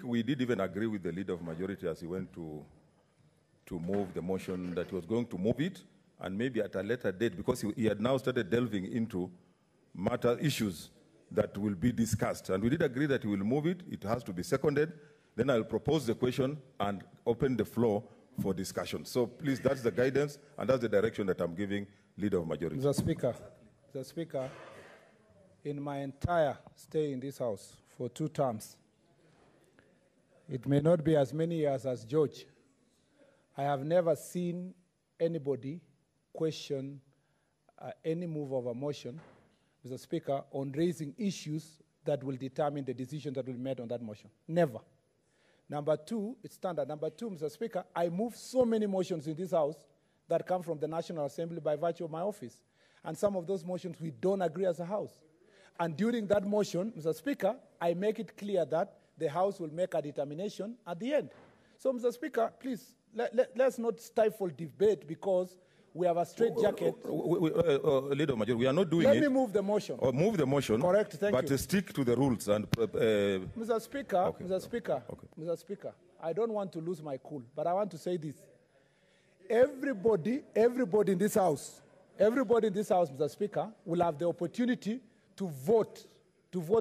We did even agree with the leader of majority as he went to move the motion that he was going to move it, and maybe at a later date, because he had now started delving into issues that will be discussed. And we did agree that he will move it. It has to be seconded. Then I'll propose the question and open the floor for discussion. So please, that's the guidance, and that's the direction that I'm giving leader of majority. Mr. Speaker, in my entire stay in this House for 2 terms, it may not be as many years as George, I have never seen anybody question any move of a motion, Mr. Speaker, on raising issues that will determine the decision that will be made on that motion. Never. Number 2, it's standard. Number 2, Mr. Speaker, I move so many motions in this House that come from the National Assembly by virtue of my office. And some of those motions we don't agree as a House. And during that motion, Mr. Speaker, I make it clear that the House will make a determination at the end. So, Mr. Speaker, please, let's not stifle debate because we have a straitjacket. Leader of majority, we are not doing Let it. me move the motion. Or move the motion. Correct, thank you. But stick to the rules. And Mr. Speaker, okay. Mr. Speaker, I don't want to lose my cool, but I want to say this. Everybody in this House, Mr. Speaker, will have the opportunity to vote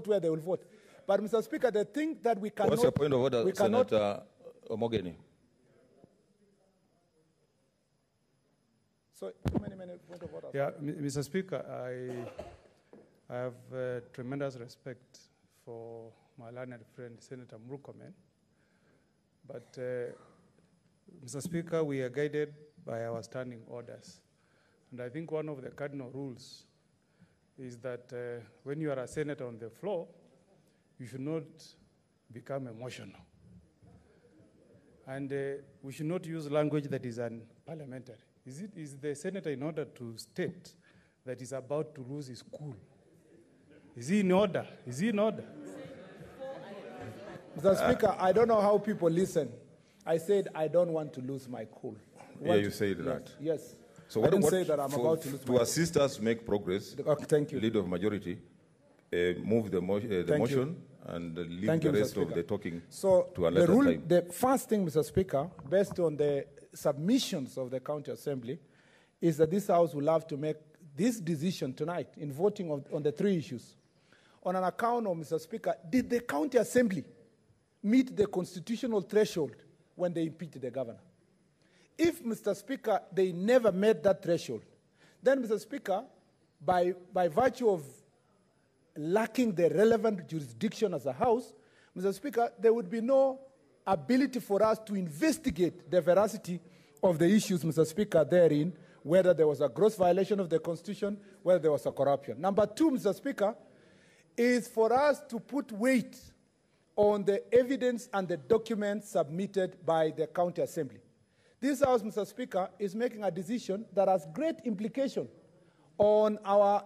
where they will vote. But, Mr. Speaker, the thing that we cannot... What's your point of order, Senator Omogeni? So, how many point of order? Yeah, Mr. Speaker, I have tremendous respect for my learned friend, Senator Murkomen. But, Mr. Speaker, we are guided by our standing orders. And I think one of the cardinal rules is that when you are a senator on the floor, you should not become emotional. And we should not use language that is unparliamentary. Is the senator, in order to state that he's about to lose his cool, is he in order? Is he in order? Mr. Speaker, I don't know how people listen. I said I don't want to lose my cool. Yeah, you said that. Yes. So I didn't say that I'm about to lose my cool. To assist us make progress, thank you. Leader of majority, move the motion and leave the rest of the talking to a later time. The first thing, Mr. Speaker, based on the submissions of the County Assembly, is that this House will have to make this decision tonight in voting on the 3 issues. On an account of, Mr. Speaker, did the County Assembly meet the constitutional threshold when they impeached the governor? If, Mr. Speaker, they never met that threshold, then, Mr. Speaker, by virtue of lacking the relevant jurisdiction as a House, Mr. Speaker, there would be no ability for us to investigate the veracity of the issues, Mr. Speaker, therein, whether there was a gross violation of the Constitution, whether there was a corruption. Number 2, Mr. Speaker, is for us to put weight on the evidence and the documents submitted by the County Assembly. This House, Mr. Speaker, is making a decision that has great implication on our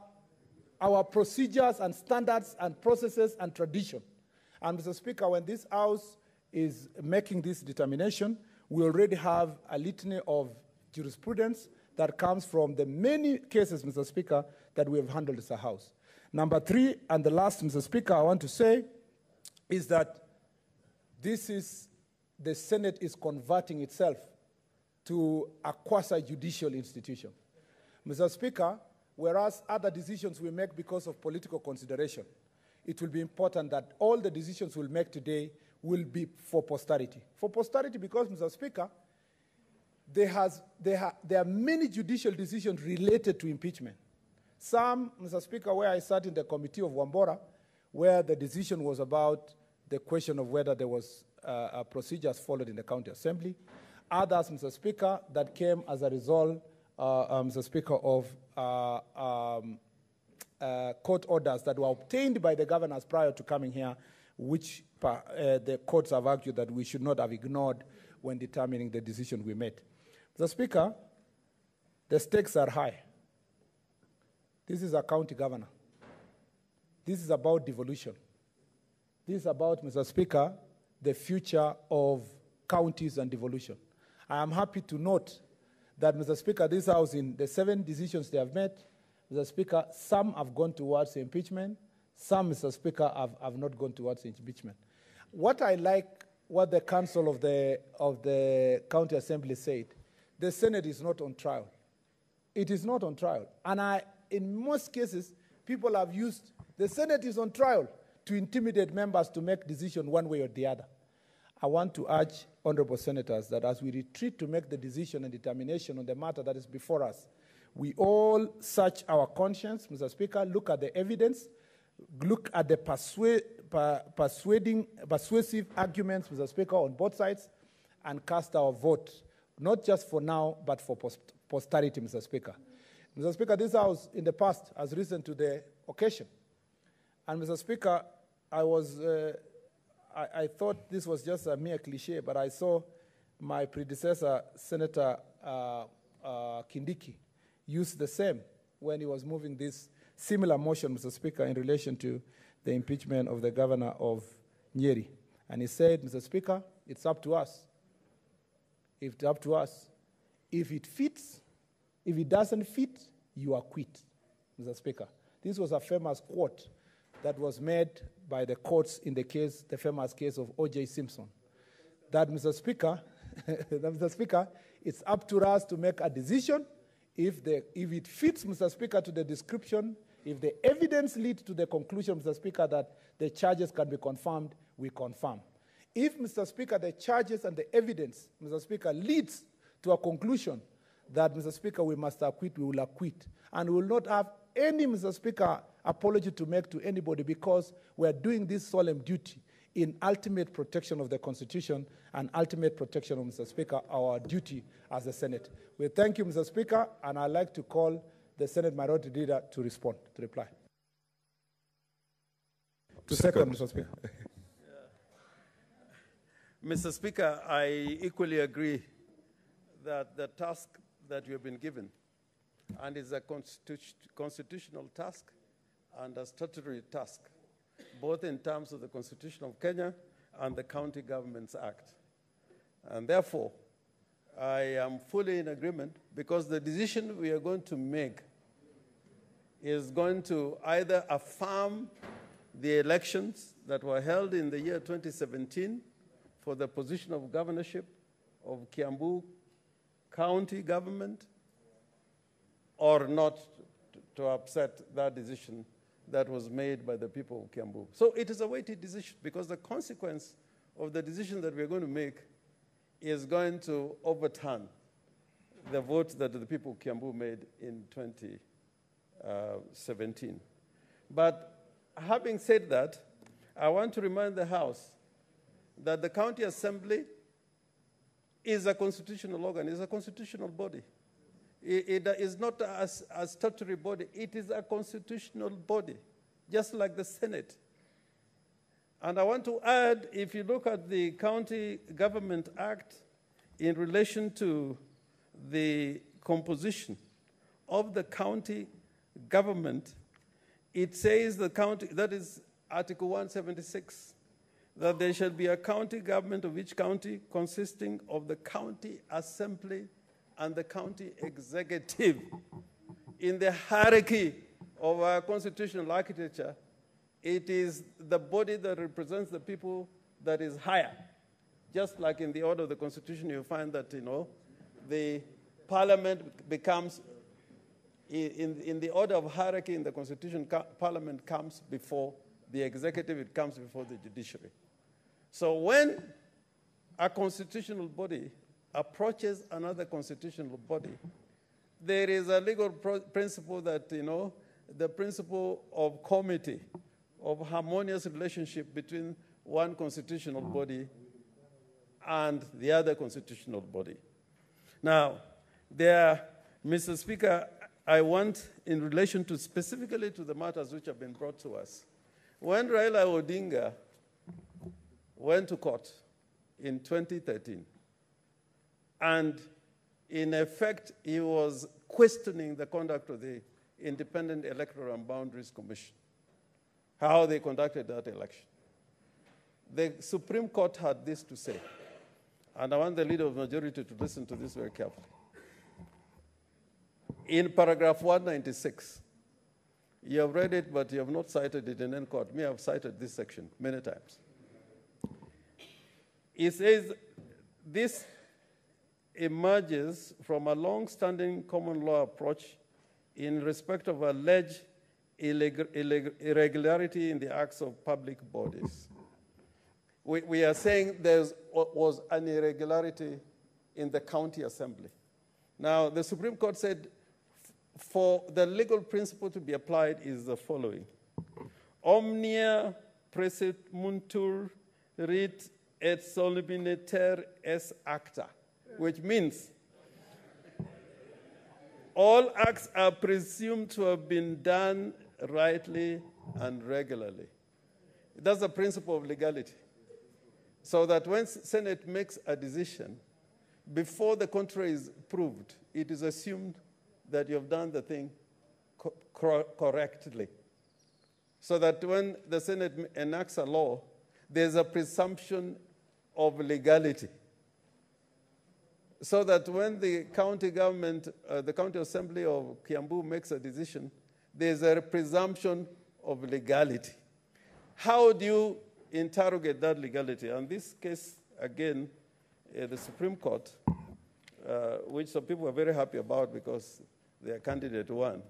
procedures and standards and processes and tradition. And, Mr. Speaker, when this House is making this determination, we already have a litany of jurisprudence that comes from the many cases, Mr. Speaker, that we have handled as a House. Number 3, and the last, Mr. Speaker, I want to say is that the Senate is converting itself to a quasi-judicial institution. Mr. Speaker, whereas other decisions we make because of political consideration, it will be important that all the decisions we'll make today will be for posterity. For posterity because, Mr. Speaker, there are many judicial decisions related to impeachment. Some, Mr. Speaker, where I sat in the committee of Wambora, where the decision was about the question of whether there was procedures followed in the County Assembly. Others, Mr. Speaker, that came as a result, Mr. Speaker, of court orders that were obtained by the governors prior to coming here, which the courts have argued that we should not have ignored when determining the decision we made. Mr. Speaker, the stakes are high. This is a county governor. This is about devolution. This is about, Mr. Speaker, the future of counties and devolution. I am happy to note that, Mr. Speaker, this House, in the 7 decisions they have made, Mr. Speaker, some have gone towards impeachment, some, Mr. Speaker, have not gone towards impeachment. What I like what the council of the county assembly said. The Senate is not on trial. It is not on trial. And in most cases, people have used the Senate is on trial to intimidate members to make decision one way or the other. I want to urge honorable senators that as we retreat to make the decision and determination on the matter that is before us, we all search our conscience, Mr. Speaker, look at the evidence, look at the persuasive arguments, Mr. Speaker, on both sides, and cast our vote, not just for now, but for posterity, Mr. Speaker. Mr. Speaker, this House in the past has risen to the occasion. And Mr. Speaker, I thought this was just a mere cliche, but I saw my predecessor, Senator Kindiki, use the same when he was moving this similar motion, Mr. Speaker, in relation to the impeachment of the governor of Nyeri. And he said, Mr. Speaker, it's up to us. It's up to us. If it fits, if it doesn't fit, you are quit, Mr. Speaker. This was a famous quote that was made by the courts in the case, the famous case of O.J. Simpson. That, Mr. Speaker, Mr. Speaker, it's up to us to make a decision. If it fits, Mr. Speaker, to the description, if the evidence leads to the conclusion, Mr. Speaker, that the charges can be confirmed, we confirm. If, Mr. Speaker, the charges and the evidence, Mr. Speaker, leads to a conclusion that, Mr. Speaker, we must acquit, we will acquit. And we will not have any, Mr. Speaker, apology to make to anybody, because we are doing this solemn duty in ultimate protection of the Constitution and ultimate protection of, Mr. Speaker, our duty as the Senate. We thank you, Mr. Speaker, and I'd like to call the Senate Minority Leader to respond, to reply. To second, Mr. Speaker. Mr. Speaker, I equally agree that the task that you have been given, and is a constitutional task and a statutory task, both in terms of the Constitution of Kenya and the County Governments Act. And therefore, I am fully in agreement, because the decision we are going to make is going to either affirm the elections that were held in the year 2017 for the position of governorship of Kiambu County government, or not to upset that decision that was made by the people of Kiambu. So it is a weighty decision, because the consequence of the decision that we're going to make is going to overturn the vote that the people of Kiambu made in 2017. But having said that, I want to remind the House that the County Assembly is a constitutional organ, is a constitutional body. It is not a statutory body, it is a constitutional body, just like the Senate. And I want to add, if you look at the County Government Act in relation to the composition of the county government, it says the county, that is Article 176, that there shall be a county government of each county consisting of the county assembly and the county executive. In the hierarchy of our constitutional architecture, it is the body that represents the people that is higher. Just like in the order of the Constitution, you find that, the parliament becomes, in the order of hierarchy in the Constitution, parliament comes before the executive, it comes before the judiciary. So when a constitutional body approaches another constitutional body, there is a legal principle that, the principle of comity, of harmonious relationship between one constitutional body and the other constitutional body. Now, Mr. Speaker, I want, in relation to specifically to the matters which have been brought to us, when Raila Odinga went to court in 2013, and in effect, he was questioning the conduct of the Independent Electoral and Boundaries Commission, how they conducted that election. The Supreme Court had this to say, and I want the Leader of the Majority to listen to this very carefully. In paragraph 196, you have read it, but you have not cited it in any court. Me, I have cited this section many times. It says this emerges from a long-standing common law approach in respect of alleged irregularity in the acts of public bodies. We are saying there was an irregularity in the county assembly. Now, the Supreme Court said for the legal principle to be applied is the following. Omnia praemuntur rit et solemniter es acta, which means all acts are presumed to have been done rightly and regularly. That's the principle of legality. So that when Senate makes a decision, before the contrary is proved, it is assumed that you have done the thing correctly. So that when the Senate enacts a law, there's a presumption of legality. So that when the county government, the county assembly of Kiambu makes a decision, there's a presumption of legality. How do you interrogate that legality? And this case, again, the Supreme Court, which some people are very happy about because their candidate won.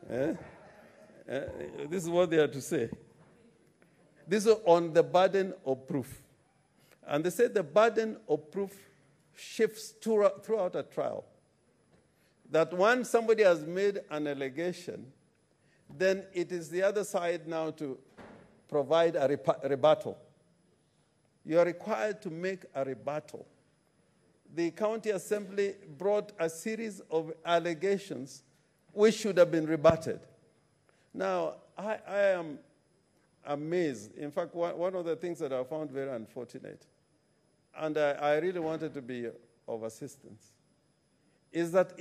This is what they have to say. This is on the burden of proof. And they said the burden of proof shifts throughout a trial. That once somebody has made an allegation, then it is the other side now to provide a rebuttal. You are required to make a rebuttal. The county assembly brought a series of allegations which should have been rebutted. Now, I am amazed. In fact, one of the things that I found very unfortunate, and I really wanted to be of assistance, is that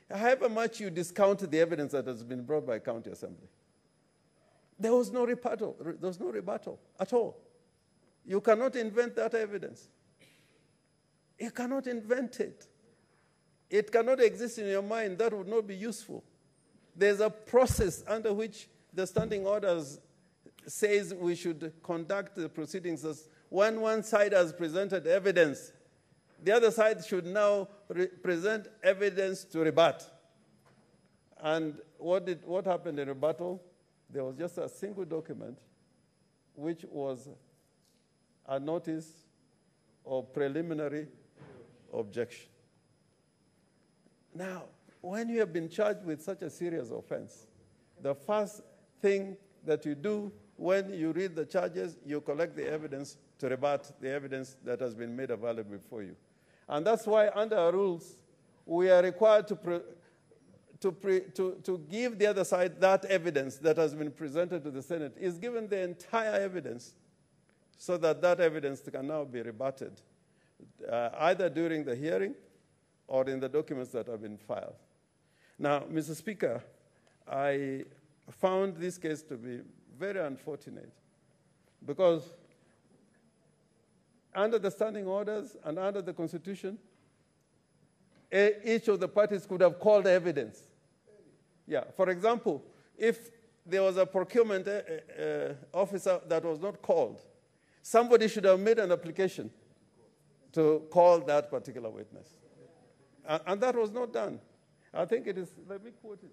however much you discount the evidence that has been brought by county assembly, there was no rebuttal. There was no rebuttal at all. You cannot invent that evidence. You cannot invent it. It cannot exist in your mind. That would not be useful. There's a process under which the standing orders says we should conduct the proceedings as when one side has presented evidence, the other side should now present evidence to rebut. And what happened in rebuttal? There was just a single document, which was a notice of preliminary objection. Now, when you have been charged with such a serious offense, the first thing that you do when you read the charges, you collect the evidence to rebut the evidence that has been made available before you. And that's why under our rules, we are required to give the other side that evidence that has been presented to the Senate, is given the entire evidence so that that evidence can now be rebutted, either during the hearing or in the documents that have been filed. Now, Mr. Speaker, I found this case to be very unfortunate because under the standing orders and under the Constitution, each of the parties could have called evidence. Yeah, for example, if there was a procurement officer that was not called, somebody should have made an application to call that particular witness. And that was not done. I think it is, let me quote it.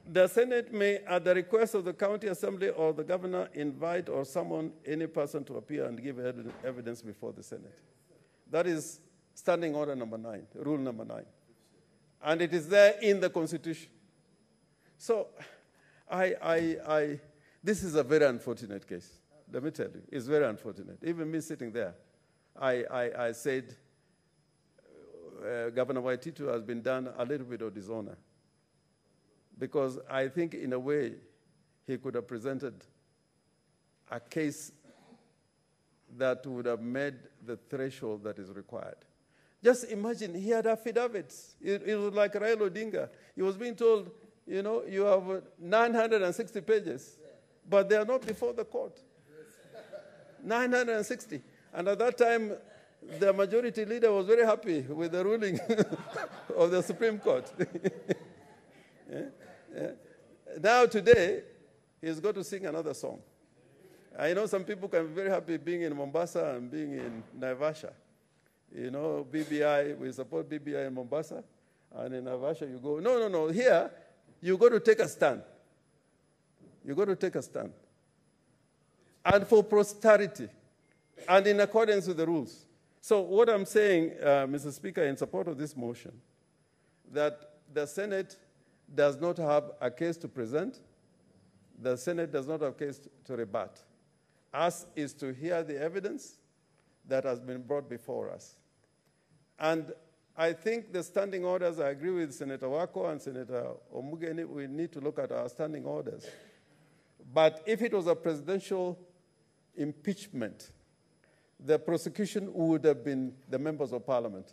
The Senate may, at the request of the county assembly or the governor, invite or summon any person to appear and give evidence before the Senate. That is standing order number 9, rule number 9. And it is there in the Constitution. So this is a very unfortunate case. Let me tell you, it's very unfortunate. Even me sitting there, I said, Governor Waititu has been done a little bit of dishonor. Because I think, in a way, he could have presented a case that would have made the threshold that is required. Just imagine, he had affidavits. It was like Raila Odinga. He was being told, you know, you have 960 pages, but they are not before the court. 960. And at that time, the majority leader was very happy with the ruling of the Supreme Court. Yeah? Yeah. Now today, he's got to sing another song. I know some people can be very happy being in Mombasa and being in Naivasha. You know, BBI, we support BBI in Mombasa, and in Naivasha you go, no. Here, you got to take a stand. You got to take a stand. And for posterity, and in accordance with the rules. So what I'm saying, Mr. Speaker, in support of this motion, that the Senate does not have a case to present, the Senate does not have a case to rebut. Us is to hear the evidence that has been brought before us. And I think the standing orders, I agree with Senator Wako and Senator Omugeni, we need to look at our standing orders. But if it was a presidential impeachment, the prosecution would have been the members of parliament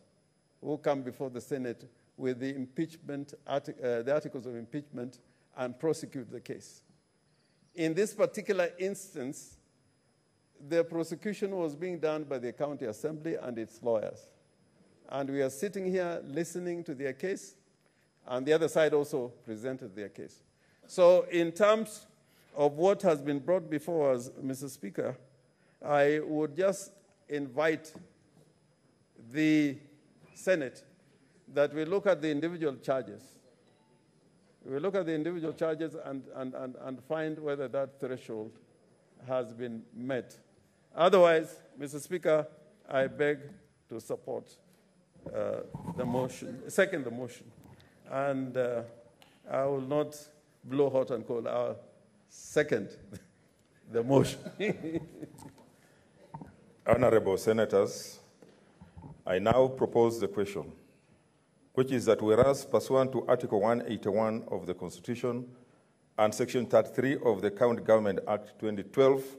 who come before the Senate with the impeachment, the articles of impeachment, and prosecute the case. In this particular instance, the prosecution was being done by the county assembly and its lawyers. And we are sitting here listening to their case, and the other side also presented their case. So in terms of what has been brought before us, Mr. Speaker, I would just invite the Senate that we look at the individual charges. We look at the individual charges and find whether that threshold has been met. Otherwise, Mr. Speaker, I beg to support the motion, second the motion. And I will not blow hot and cold. I'll second the motion. Honorable Senators, I now propose the question, which is that whereas pursuant to Article 181 of the Constitution and Section 33 of the County Government Act 2012,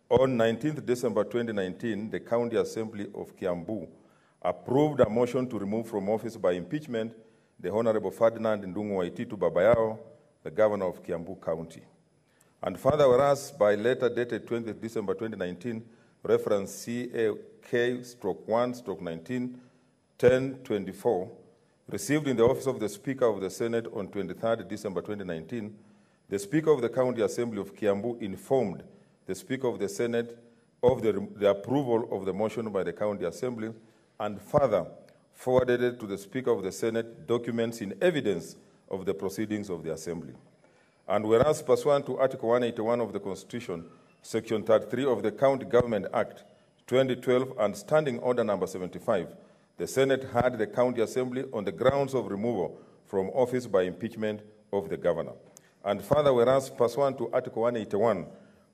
on 19th December 2019, the County Assembly of Kiambu approved a motion to remove from office by impeachment the Honorable Ferdinand Ndung'u Waititu Babayao, the Governor of Kiambu County. And further, whereas by letter dated 20th December 2019, reference CAK/1/19/1024, received in the office of the Speaker of the Senate on 23rd December 2019, the Speaker of the County Assembly of Kiambu informed the Speaker of the Senate of the approval of the motion by the County Assembly, and further forwarded it to the Speaker of the Senate documents in evidence of the proceedings of the Assembly. And whereas pursuant to Article 181 of the Constitution, Section 33 of the County Government Act 2012 and Standing Order Number 75, the Senate had the County Assembly on the grounds of removal from office by impeachment of the Governor. And further, whereas pursuant to Article 181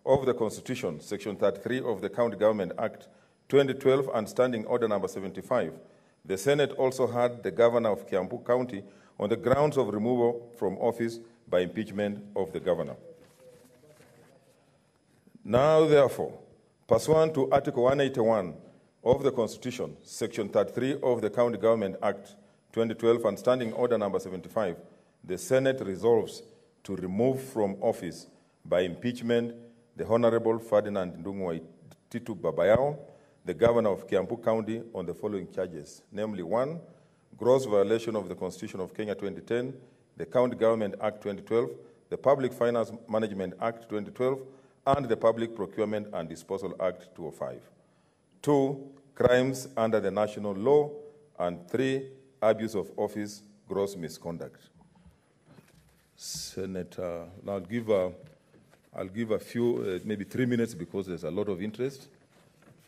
of the Constitution, Section 33 of the County Government Act 2012 and Standing Order Number 75, the Senate also had the Governor of Kiambu County on the grounds of removal from office by impeachment of the Governor. Now, therefore, pursuant to Article 181 of the Constitution, Section 33 of the County Government Act 2012 and Standing Order Number 75, the Senate resolves to remove from office by impeachment the Honorable Ferdinand Ndung'u Waititu Babayao, the Governor of Kiambu County, on the following charges, namely 1, gross violation of the Constitution of Kenya 2010, the County Government Act 2012, the Public Finance Management Act 2012, and the Public Procurement and Disposal Act 2005. 2, crimes under the national law, and 3, abuse of office, gross misconduct. Senator, now I'll give a few, maybe 3 minutes, because there's a lot of interest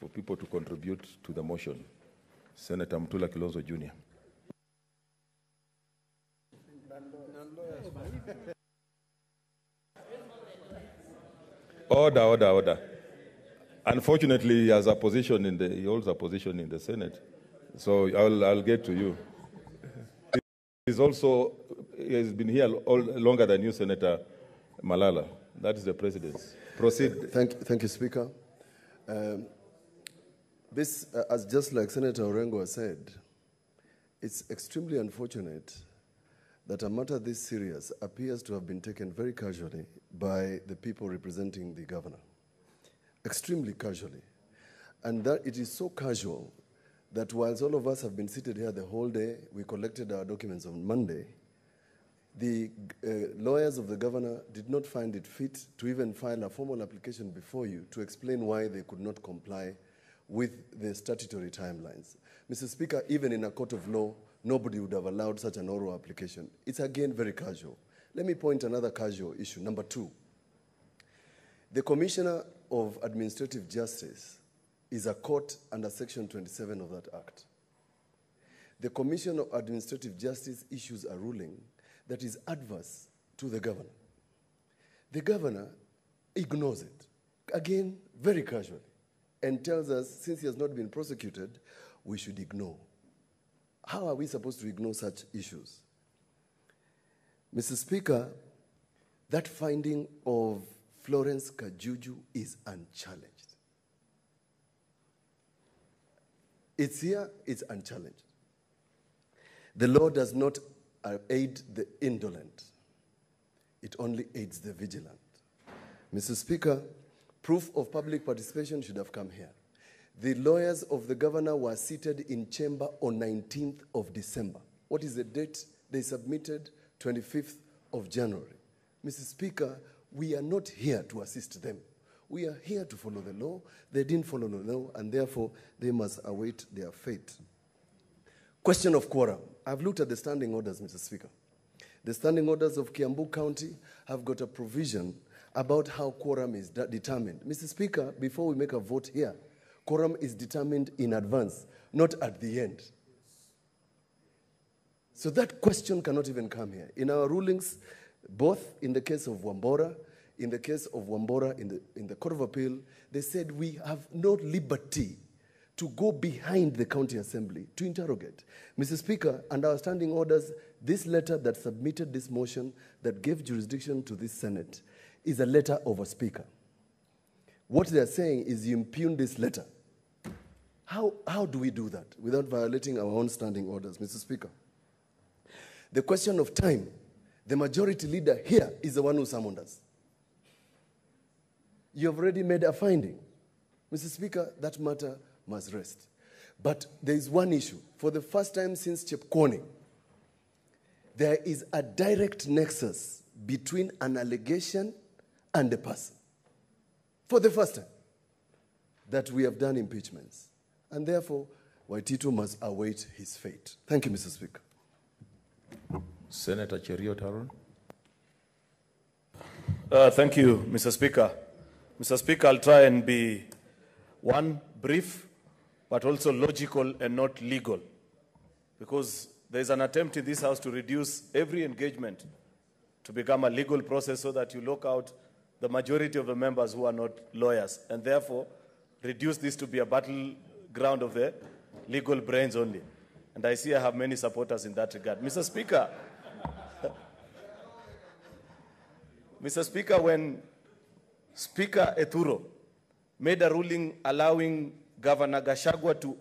for people to contribute to the motion. Senator Mutula Kilonzo Jr. Order. Unfortunately, he has a position he holds a position in the Senate, so I'll get to you. He has been here longer than you, Senator Malala. That is the President's. Proceed. Thank you, Speaker. This, as just like Senator Orengo has said, it's extremely unfortunate that a matter this serious appears to have been taken very casually by the people representing the governor. Extremely casually. And that it is so casual that whilst all of us have been seated here the whole day, we collected our documents on Monday, the lawyers of the governor did not find it fit to even file a formal application before you to explain why they could not comply with the statutory timelines. Mr. Speaker, even in a court of law, nobody would have allowed such an oral application. It's again very casual. Let me point another casual issue. Number 2, the Commissioner of Administrative Justice is a court under Section 27 of that Act. The Commission of Administrative Justice issues a ruling that is adverse to the governor. The governor ignores it, again, very casually, and tells us, since he has not been prosecuted, we should ignore. How are we supposed to ignore such issues? Mr. Speaker, that finding of Florence Kajuju is unchallenged. It's here, it's unchallenged. The law does not aid the indolent. It only aids the vigilant. Mr. Speaker, proof of public participation should have come here. The lawyers of the governor were seated in chamber on 19th of December. What is the date they submitted? 25th of January. Mr. Speaker, we are not here to assist them. We are here to follow the law. They didn't follow the law, and therefore they must await their fate. Question of quorum. I've looked at the standing orders, Mr. Speaker. The standing orders of Kiambu County have got a provision about how quorum is determined. Mr. Speaker, before we make a vote here, quorum is determined in advance, not at the end. So that question cannot even come here. In our rulings, both in the case of Wambora, in the Court of Appeal, they said we have no liberty to go behind the county assembly to interrogate. Mr. Speaker, under our standing orders, this letter that submitted this motion that gave jurisdiction to this Senate is a letter of a speaker. What they are saying is you impugn this letter. How do we do that without violating our own standing orders, Mr. Speaker? The question of time, the majority leader here is the one who summoned us. You have already made a finding. Mr. Speaker, that matter must rest. But there is one issue. For the first time since Chepkwony, there is a direct nexus between an allegation and a person. For the first time that we have done impeachments. And therefore, Waititu must await his fate. Thank you, Mr. Speaker. Senator Cheruiyot Haron. Thank you, Mr. Speaker. Mr. Speaker, I'll try and be, one, brief, but also logical and not legal. Because there is an attempt in this House to reduce every engagement to become a legal process so that you lock out the majority of the members who are not lawyers, and therefore reduce this to be a battleground of the legal brains only. And I see I have many supporters in that regard. Mr. Speaker, Mr. Speaker, when Speaker Eturo made a ruling allowing Governor Gachagua to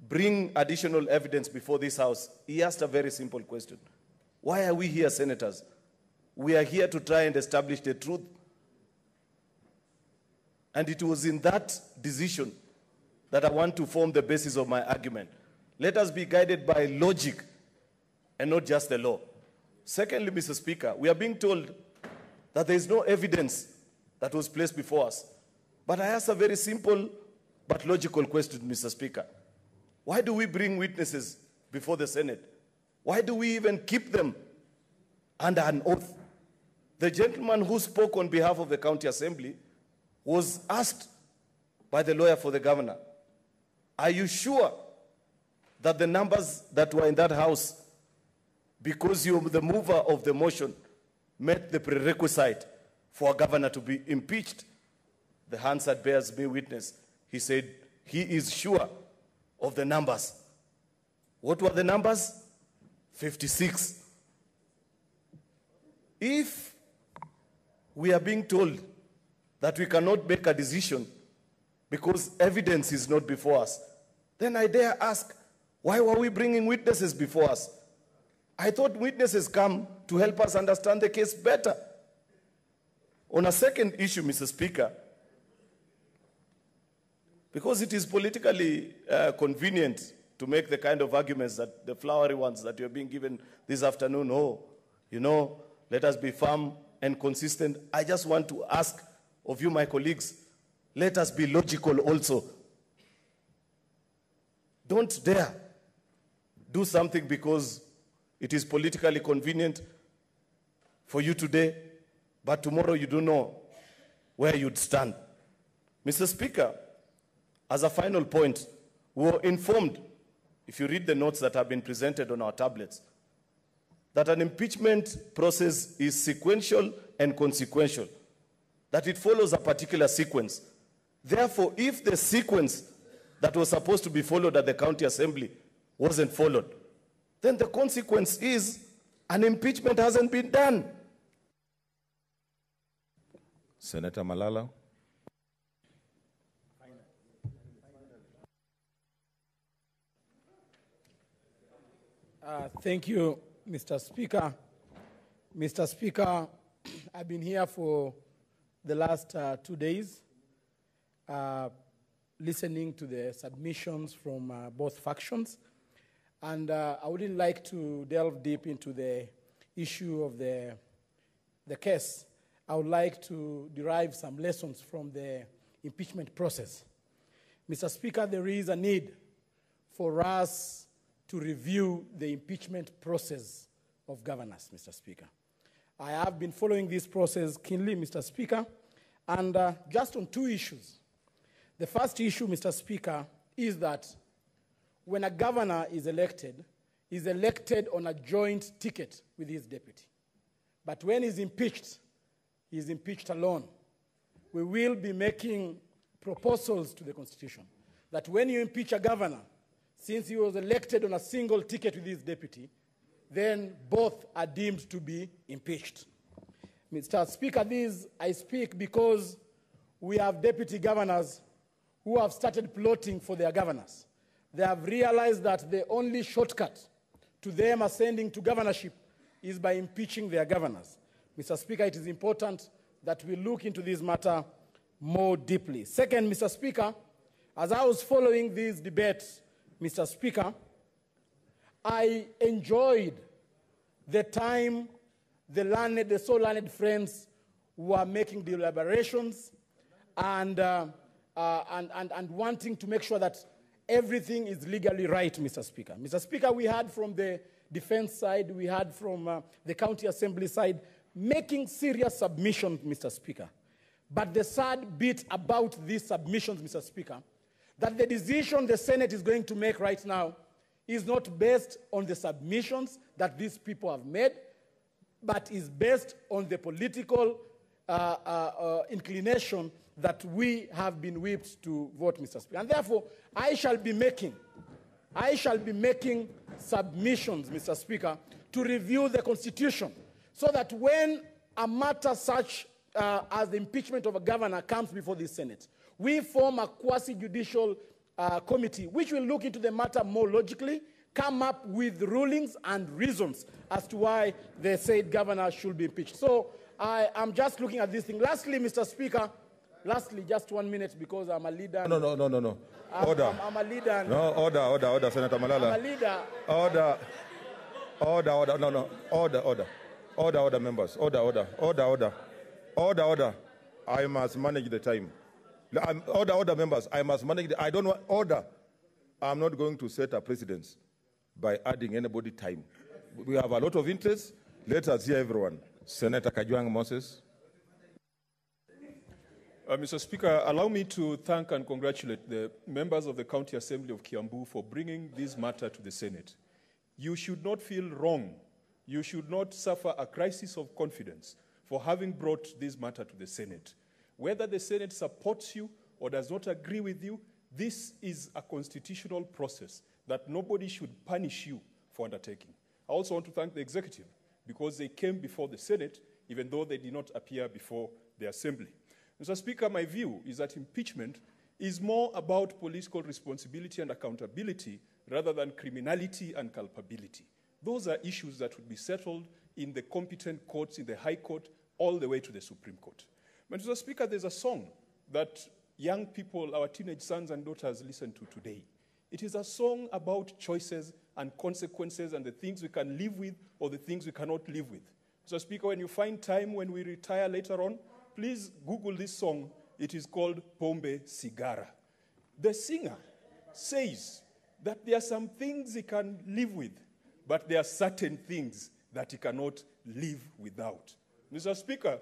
bring additional evidence before this House, he asked a very simple question. Why are we here, senators? We are here to try and establish the truth. And it was in that decision that I want to form the basis of my argument. Let us be guided by logic and not just the law. Secondly, Mr. Speaker, we are being told that there is no evidence that was placed before us. But I ask a very simple but logical question, Mr. Speaker. Why do we bring witnesses before the Senate? Why do we even keep them under an oath? The gentleman who spoke on behalf of the county assembly was asked by the lawyer for the governor, are you sure that the numbers that were in that house, because you're the mover of the motion, met the prerequisite for a governor to be impeached? The Hansard bears me witness. He said he is sure of the numbers. What were the numbers? 56. If we are being told that we cannot make a decision because evidence is not before us, then I dare ask, why were we bringing witnesses before us? I thought witnesses come to help us understand the case better. On a second issue, Mr. Speaker, because it is politically convenient to make the kind of arguments that the flowery ones that you're being given this afternoon, Let us be firm and consistent. I just want to ask of you, my colleagues, let us be logical also. Don't dare do something because it is politically convenient for you today, but tomorrow you don't know where you'd stand. Mr. Speaker, as a final point, we were informed, if you read the notes that have been presented on our tablets, that an impeachment process is sequential and consequential, that it follows a particular sequence. Therefore, if the sequence that was supposed to be followed at the county assembly wasn't followed, then the consequence is an impeachment hasn't been done. Senator Malala. Thank you, Mr. Speaker. Mr. Speaker, I've been here for the last 2 days, listening to the submissions from both factions. And I wouldn't like to delve deep into the issue of the case. I would like to derive some lessons from the impeachment process. Mr. Speaker, there is a need for us to review the impeachment process of governance, Mr. Speaker. I have been following this process keenly, Mr. Speaker, and just on 2 issues. The first issue, Mr. Speaker, is that when a governor is elected on a joint ticket with his deputy. But when he's impeached alone. We will be making proposals to the Constitution that when you impeach a governor, since he was elected on a single ticket with his deputy, then both are deemed to be impeached. Mr. Speaker, I speak because we have deputy governors who have started plotting for their governors. They have realized that the only shortcut to them ascending to governorship is by impeaching their governors. Mr. Speaker, it is important that we look into this matter more deeply. Second, Mr. Speaker, as I was following these debates, Mr. Speaker, I enjoyed the time the so learned friends were making deliberations and wanting to make sure that everything is legally right, Mr. Speaker. Mr. Speaker, we heard from the defense side, we heard from the county assembly side, making serious submissions, Mr. Speaker. But the sad bit about these submissions, Mr. Speaker, that the decision the Senate is going to make right now is not based on the submissions that these people have made, but is based on the political inclination that we have been whipped to vote, Mr. Speaker. And therefore, I shall be making submissions, Mr. Speaker, to review the Constitution so that when a matter such as the impeachment of a governor comes before the Senate, we form a quasi-judicial committee which will look into the matter more logically, come up with rulings and reasons as to why the said governor should be impeached. So I'm just looking at this thing. Lastly, Mr. Speaker, just 1 minute because I'm a leader. No. Order. I'm a leader. No, order, Senator Malala. I'm a leader. Order, members. Order. I must manage the time. Order, members. I must manage I don't want order. I'm not going to set a precedence by adding anybody time. We have a lot of interest. Let us hear everyone. Senator Kajwang Moses. Mr. Speaker, allow me to thank and congratulate the members of the County Assembly of Kiambu for bringing this matter to the Senate. You should not feel wrong. You should not suffer a crisis of confidence for having brought this matter to the Senate. Whether the Senate supports you or does not agree with you, this is a constitutional process that nobody should punish you for undertaking. I also want to thank the executive because they came before the Senate even though they did not appear before the Assembly. Mr. Speaker, my view is that impeachment is more about political responsibility and accountability rather than criminality and culpability. Those are issues that would be settled in the competent courts, in the High Court, all the way to the Supreme Court. But Mr. Speaker, there's a song that young people, our teenage sons and daughters, listen to today. It is a song about choices and consequences and the things we can live with or the things we cannot live with. Mr. Speaker, when you find time when we retire later on, please Google this song. It is called Pombe Sigara. The singer says that there are some things he can live with, but there are certain things that he cannot live without. Mr. Speaker,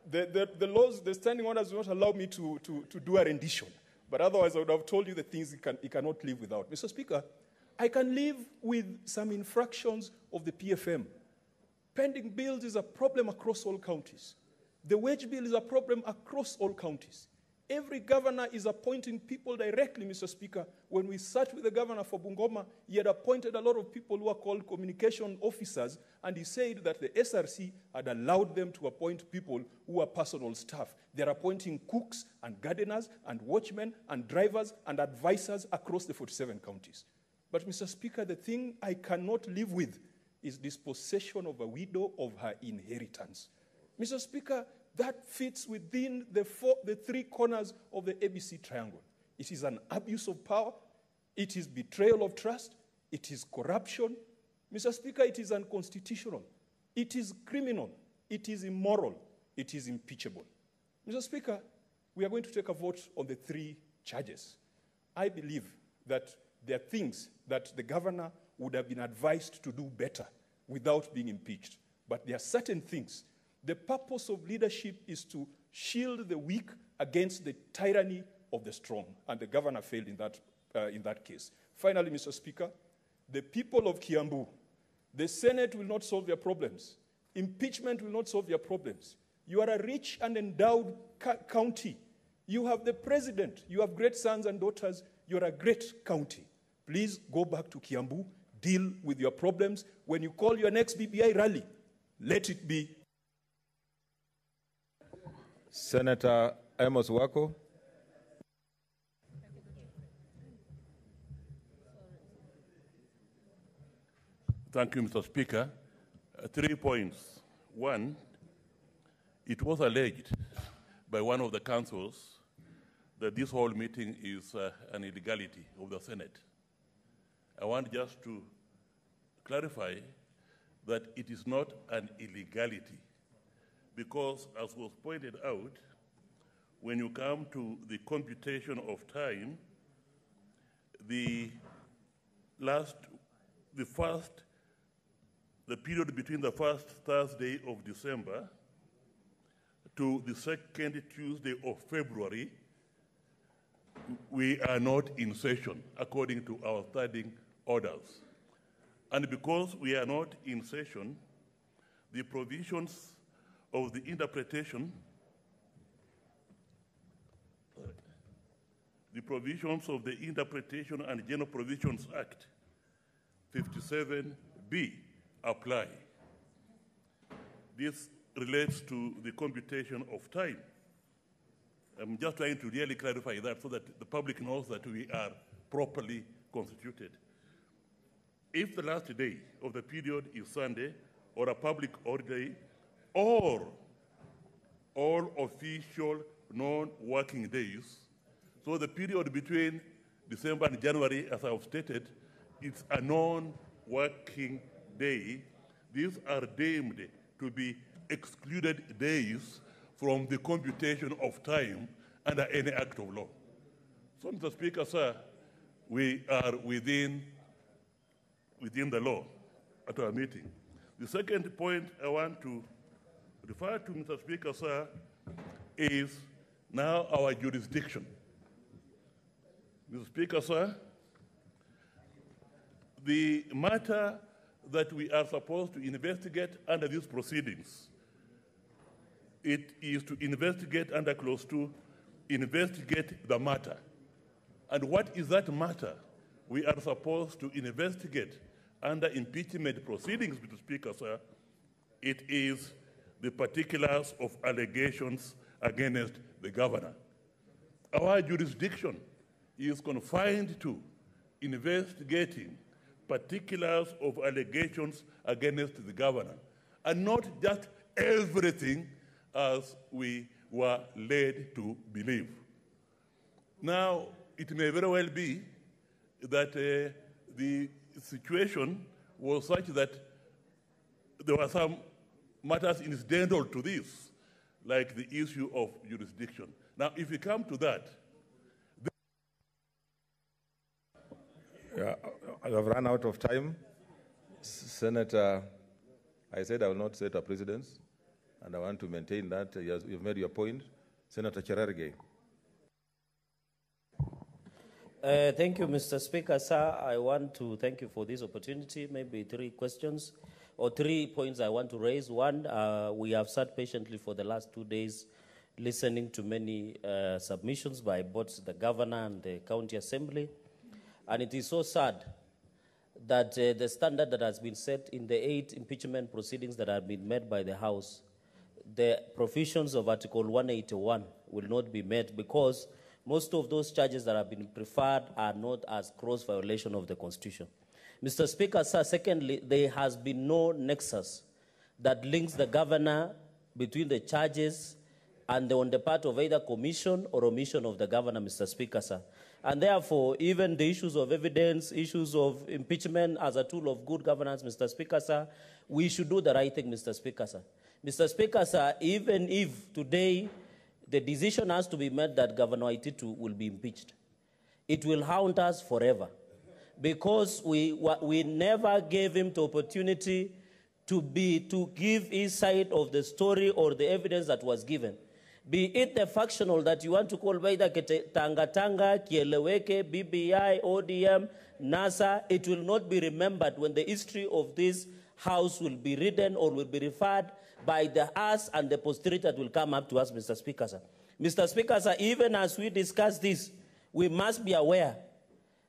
the laws, the standing orders do not allow me to do a rendition, but otherwise I would have told you the things he cannot live without. Mr. Speaker, I can live with some infractions of the PFM. Pending bills is a problem across all counties. The wage bill is a problem across all counties. Every governor is appointing people directly, Mr. Speaker. When we sat with the governor for Bungoma, he had appointed a lot of people who are called communication officers, and he said that the SRC had allowed them to appoint people who are personal staff. They're appointing cooks and gardeners and watchmen and drivers and advisors across the 47 counties. But, Mr. Speaker, the thing I cannot live with is dispossession of a widow of her inheritance. Mr. Speaker, that fits within the three corners of the ABC triangle. It is an abuse of power, it is betrayal of trust, it is corruption. Mr. Speaker, it is unconstitutional, it is criminal, it is immoral, it is impeachable. Mr. Speaker, we are going to take a vote on the three charges. I believe that there are things that the governor would have been advised to do better without being impeached. But there are certain things. The purpose of leadership is to shield the weak against the tyranny of the strong, and the governor failed in that case. Finally, Mr. Speaker, the people of Kiambu, the Senate will not solve their problems. Impeachment will not solve their problems. You are a rich and endowed county. You have the president. You have great sons and daughters. You are a great county. Please go back to Kiambu, deal with your problems. When you call your next BBI rally, let it be. Senator Amos Wako. Thank you, Mr. Speaker. 3 points. One, it was alleged by one of the councils that this whole meeting is an illegality of the Senate. I want just to clarify that it is not an illegality, because, as was pointed out, when you come to the computation of time, the period between the first Thursday of December to the second Tuesday of February, we are not in session according to our standing orders. And because we are not in session, the provisions of the interpretation, the provisions of the Interpretation and General Provisions Act 57B apply. This relates to the computation of time. I'm just trying to really clarify that so that the public knows that we are properly constituted. If the last day of the period is Sunday or a public holiday, or all official non-working days, so the period between December and January, as I've stated, it's a non-working day. These are deemed to be excluded days from the computation of time under any act of law. So, Mr. Speaker, sir, we are within the law at our meeting. The second point I want to refer to, Mr. Speaker, sir, is now our jurisdiction. Mr. Speaker, sir, the matter that we are supposed to investigate under these proceedings, it is to investigate under Clause 2, investigate the matter. And what is that matter we are supposed to investigate under impeachment proceedings, Mr. Speaker, sir? It is the particulars of allegations against the governor. Our jurisdiction is confined to investigating particulars of allegations against the governor, and not just everything as we were led to believe. Now, it may very well be that the situation was such that there were some matters incidental to this, like the issue of jurisdiction. Now, if we come to that, I've run out of time. Senator, I said I will not set a precedence, and I want to maintain that. You've made your point. Senator Cherargei. Thank you, Mr. Speaker. Sir, I want to thank you for this opportunity. Maybe 3 questions or 3 points I want to raise. One, we have sat patiently for the last 2 days listening to many submissions by both the governor and the county assembly. And it is so sad that the standard that has been set in the 8 impeachment proceedings that have been made by the House, the provisions of Article 181 will not be met because most of those charges that have been preferred are not as gross violation of the Constitution. Mr. Speaker, sir, secondly, there has been no nexus that links the governor between the charges and on the part of either commission or omission of the governor, Mr. Speaker, sir. And therefore, even the issues of evidence, issues of impeachment as a tool of good governance, Mr. Speaker, sir, we should do the right thing, Mr. Speaker, sir. Mr. Speaker, sir, even if today the decision has to be made that Governor Waititu will be impeached, it will haunt us forever because we never gave him the opportunity to give his side of the story or the evidence that was given. Be it the factional that you want to call either Tanga Tanga, Kieleweke, BBI, ODM, NASA, it will not be remembered when the history of this House will be written or will be referred by the us and the posterity that will come up to us, Mr. Speaker, sir. Mr. Speaker, sir, even as we discuss this, we must be aware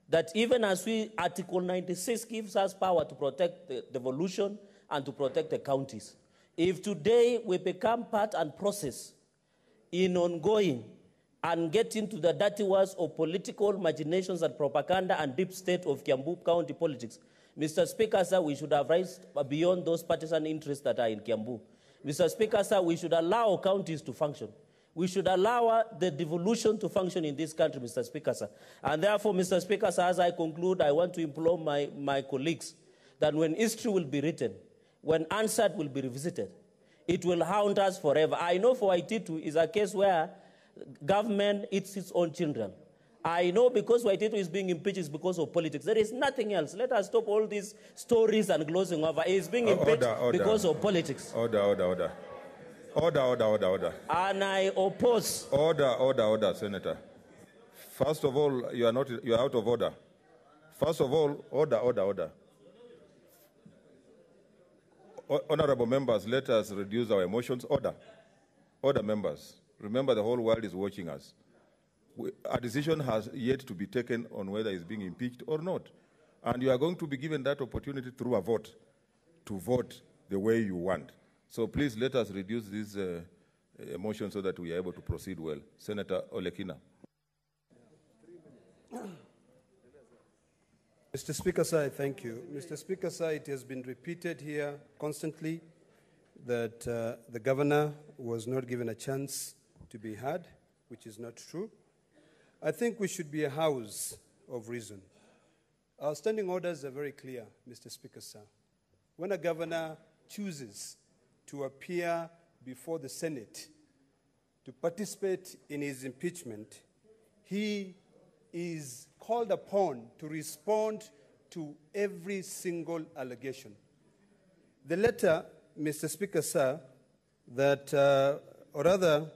that even as Article 96 gives us power to protect the devolution and to protect the counties. If today we become part and process in ongoing and get into the dirty words of political machinations and propaganda and deep state of Kiambu County politics, Mr. Speaker, sir, we should have raised beyond those partisan interests that are in Kiambu. Mr. Speaker, sir, we should allow counties to function. We should allow the devolution to function in this country, Mr. Speaker, sir. And therefore, Mr. Speaker, sir, as I conclude, I want to implore my colleagues that when history will be written, when answered will be revisited, it will haunt us forever. I know for Waititu is a case where government eats its own children. I know because Waititu is being impeached is because of politics. There is nothing else. Let us stop all these stories and glossing over. He is being impeached because of politics. Order. And I oppose. Order, Senator. First of all, you are out of order. First of all, order. Honorable members, let us reduce our emotions. Order, members. Remember, the whole world is watching us. A decision has yet to be taken on whether he's being impeached or not. And you are going to be given that opportunity through a vote, to vote the way you want. So please let us reduce this emotion so that we are able to proceed well. Senator Olekina. Mr. Speaker, sir, I thank you. Mr. Speaker, sir, it has been repeated here constantly that the governor was not given a chance to be heard, which is not true. I think we should be a house of reason. Our standing orders are very clear, Mr. Speaker, sir. When a governor chooses to appear before the Senate to participate in his impeachment, he is called upon to respond to every single allegation. The letter, Mr. Speaker, sir, that, or rather,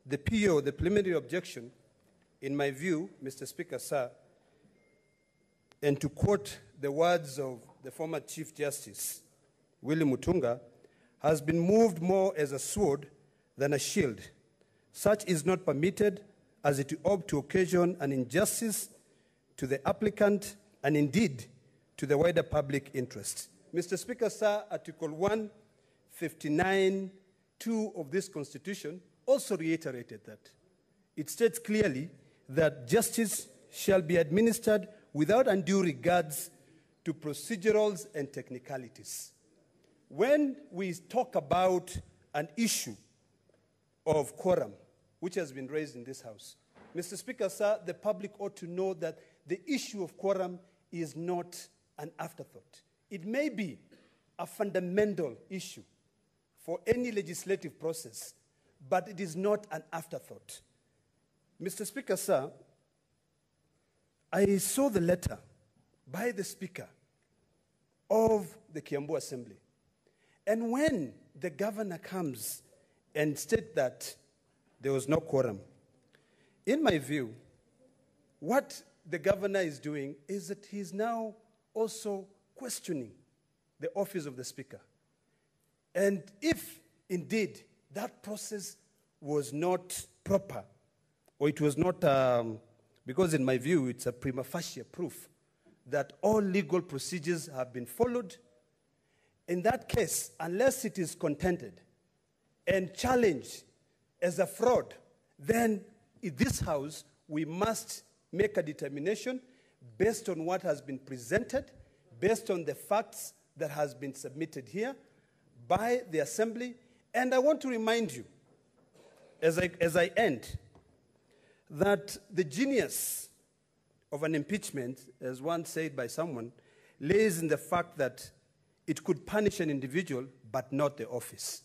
the PO, the preliminary objection, in my view, Mr. Speaker, sir, and to quote the words of the former Chief Justice, Willie Mutunga, has been moved more as a sword than a shield. Such is not permitted, as it ought to occasion an injustice to the applicant and indeed to the wider public interest. Mr. Speaker, sir, Article 159(2) of this Constitution also reiterated that. It states clearly that justice shall be administered without undue regards to procedurals and technicalities. When we talk about an issue of quorum, which has been raised in this House, Mr. Speaker, sir, the public ought to know that the issue of quorum is not an afterthought. It may be a fundamental issue for any legislative process, but it is not an afterthought. Mr. Speaker, sir, I saw the letter by the Speaker of the Kiambu Assembly. And when the governor comes and states that there was no quorum, in my view, what the governor is doing is that he's now also questioning the office of the Speaker. And if indeed that process was not proper, or it was not, because in my view it's a prima facie proof that all legal procedures have been followed, in that case, unless it is contended and challenged as a fraud, then in this House we must make a determination based on what has been presented, based on the facts that has been submitted here by the Assembly. And I want to remind you, as I end, that the genius of an impeachment, as once said by someone, lays in the fact that it could punish an individual, but not the office.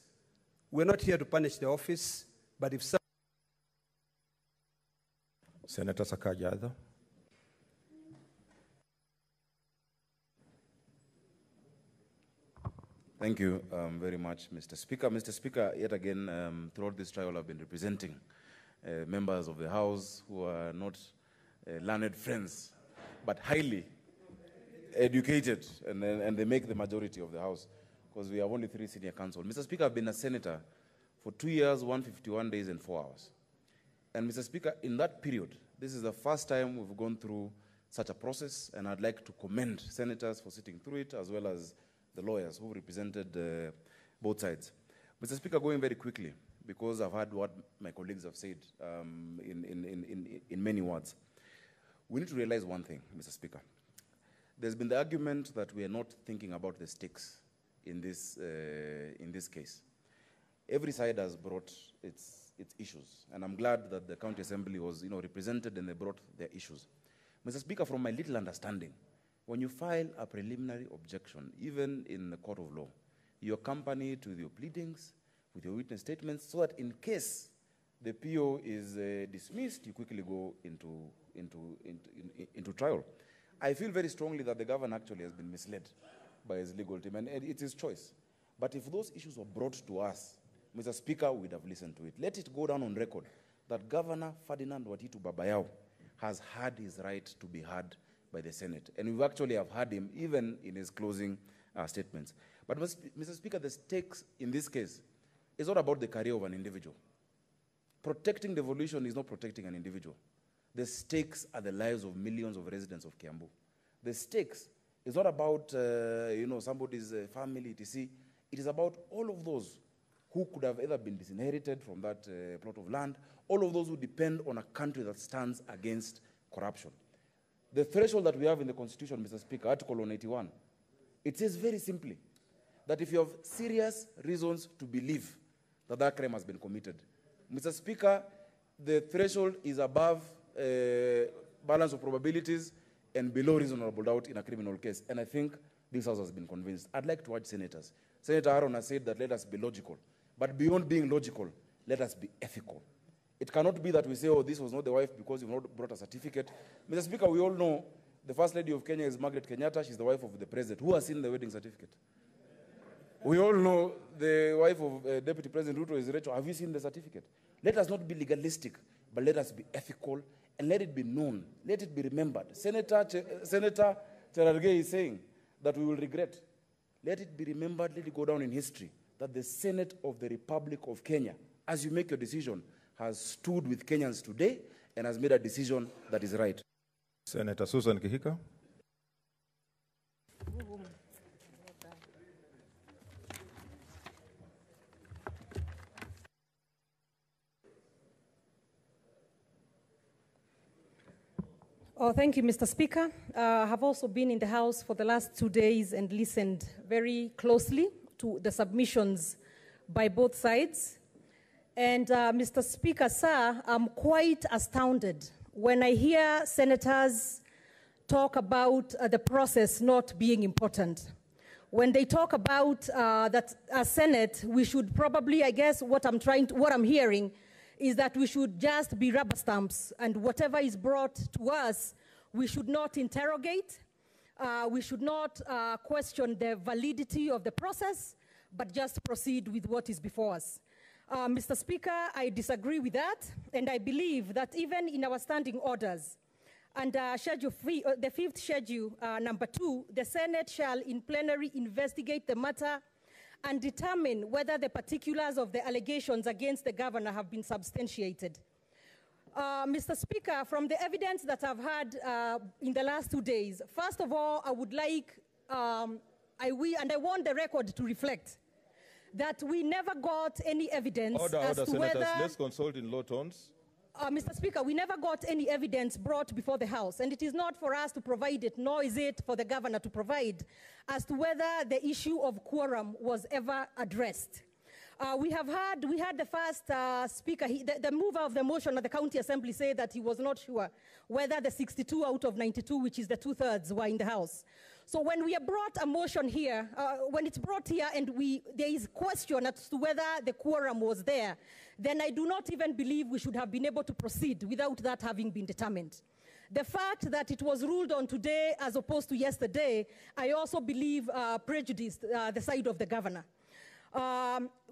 We're not here to punish the office, but if Senator Sakajada. Thank you very much, Mr. Speaker. Mr. Speaker, yet again, throughout this trial, I've been representing members of the House who are not learned friends, but highly educated, and they make the majority of the House, because we have only 3 senior counsel. Mr. Speaker, I've been a senator for 2 years, 151 days, and 4 hours. And Mr. Speaker, in that period, this is the first time we've gone through such a process, and I'd like to commend senators for sitting through it, as well as the lawyers who represented both sides. Mr. Speaker, going very quickly, because I've heard what my colleagues have said in many words. We need to realize one thing, Mr. Speaker. There's been the argument that we are not thinking about the stakes in this case. Every side has brought its issues, and I'm glad that the County Assembly was represented and they brought their issues. Mr. Speaker, from my little understanding, when you file a preliminary objection, even in the court of law, you accompany it with your pleadings, with your witness statements, so that in case the PO is dismissed, you quickly go into trial. I feel very strongly that the governor actually has been misled by his legal team, and it's his choice. But if those issues were brought to us, Mr. Speaker, we'd have listened to it. Let it go down on record that Governor Ferdinand Waititu Babayao has had his right to be heard by the Senate. And we actually have heard him even in his closing statements. But Mr. Speaker, the stakes in this case is not about the career of an individual. Protecting devolution is not protecting an individual. The stakes are the lives of millions of residents of Kiambu. The stakes is not about somebody's family, etc. It is about all of those who could have either been disinherited from that plot of land, all of those who depend on a country that stands against corruption. The threshold that we have in the Constitution, Mr. Speaker, Article 181, it says very simply that if you have serious reasons to believe that that crime has been committed, Mr. Speaker, the threshold is above balance of probabilities and below reasonable doubt in a criminal case. And I think this House has been convinced. I'd like to urge senators. Senator Aaron has said that let us be logical. But beyond being logical, let us be ethical. It cannot be that we say, oh, this was not the wife because you've not brought a certificate. Mr. Speaker, we all know the First Lady of Kenya is Margaret Kenyatta. She's the wife of the President. Who has seen the wedding certificate? We all know the wife of Deputy President Ruto is Rachel. Have you seen the certificate? Let us not be legalistic, but let us be ethical, and let it be known. Let it be remembered. Senator Cherargei is saying that we will regret. Let it be remembered, let it go down in history, that the Senate of the Republic of Kenya, as you make your decision, has stood with Kenyans today and has made a decision that is right. Senator Susan Kihika. Oh, thank you, Mr. Speaker. I have also been in the House for the last 2 days and listened very closely to the submissions by both sides. And Mr. Speaker, sir, I'm quite astounded when I hear senators talk about the process not being important. when they talk about that as Senate, we should probably, I guess what I'm hearing is that we should just be rubber stamps, and whatever is brought to us, we should not interrogate, we should not question the validity of the process, but just proceed with what is before us. Mr. Speaker, I disagree with that, and I believe that even in our standing orders, under the fifth schedule, number 2, the Senate shall in plenary investigate the matter and determine whether the particulars of the allegations against the governor have been substantiated. Mr. Speaker, from the evidence that I've had in the last 2 days, first of all, I would like, and I want the record to reflect, that we never got any evidence as to Senators, whether... let's consult in low tones. Mr. Speaker, we never got any evidence brought before the House, and it is not for us to provide it, nor is it for the governor to provide, as to whether the issue of quorum was ever addressed. We had the first speaker, the mover of the motion at the County Assembly, say that he was not sure whether the 62 out of 92, which is the 2/3, were in the House. So when we brought a motion here, when it's brought here and there is question as to whether the quorum was there, then I do not even believe we should have been able to proceed without that having been determined. The fact that it was ruled on today as opposed to yesterday, I also believe prejudiced the side of the governor.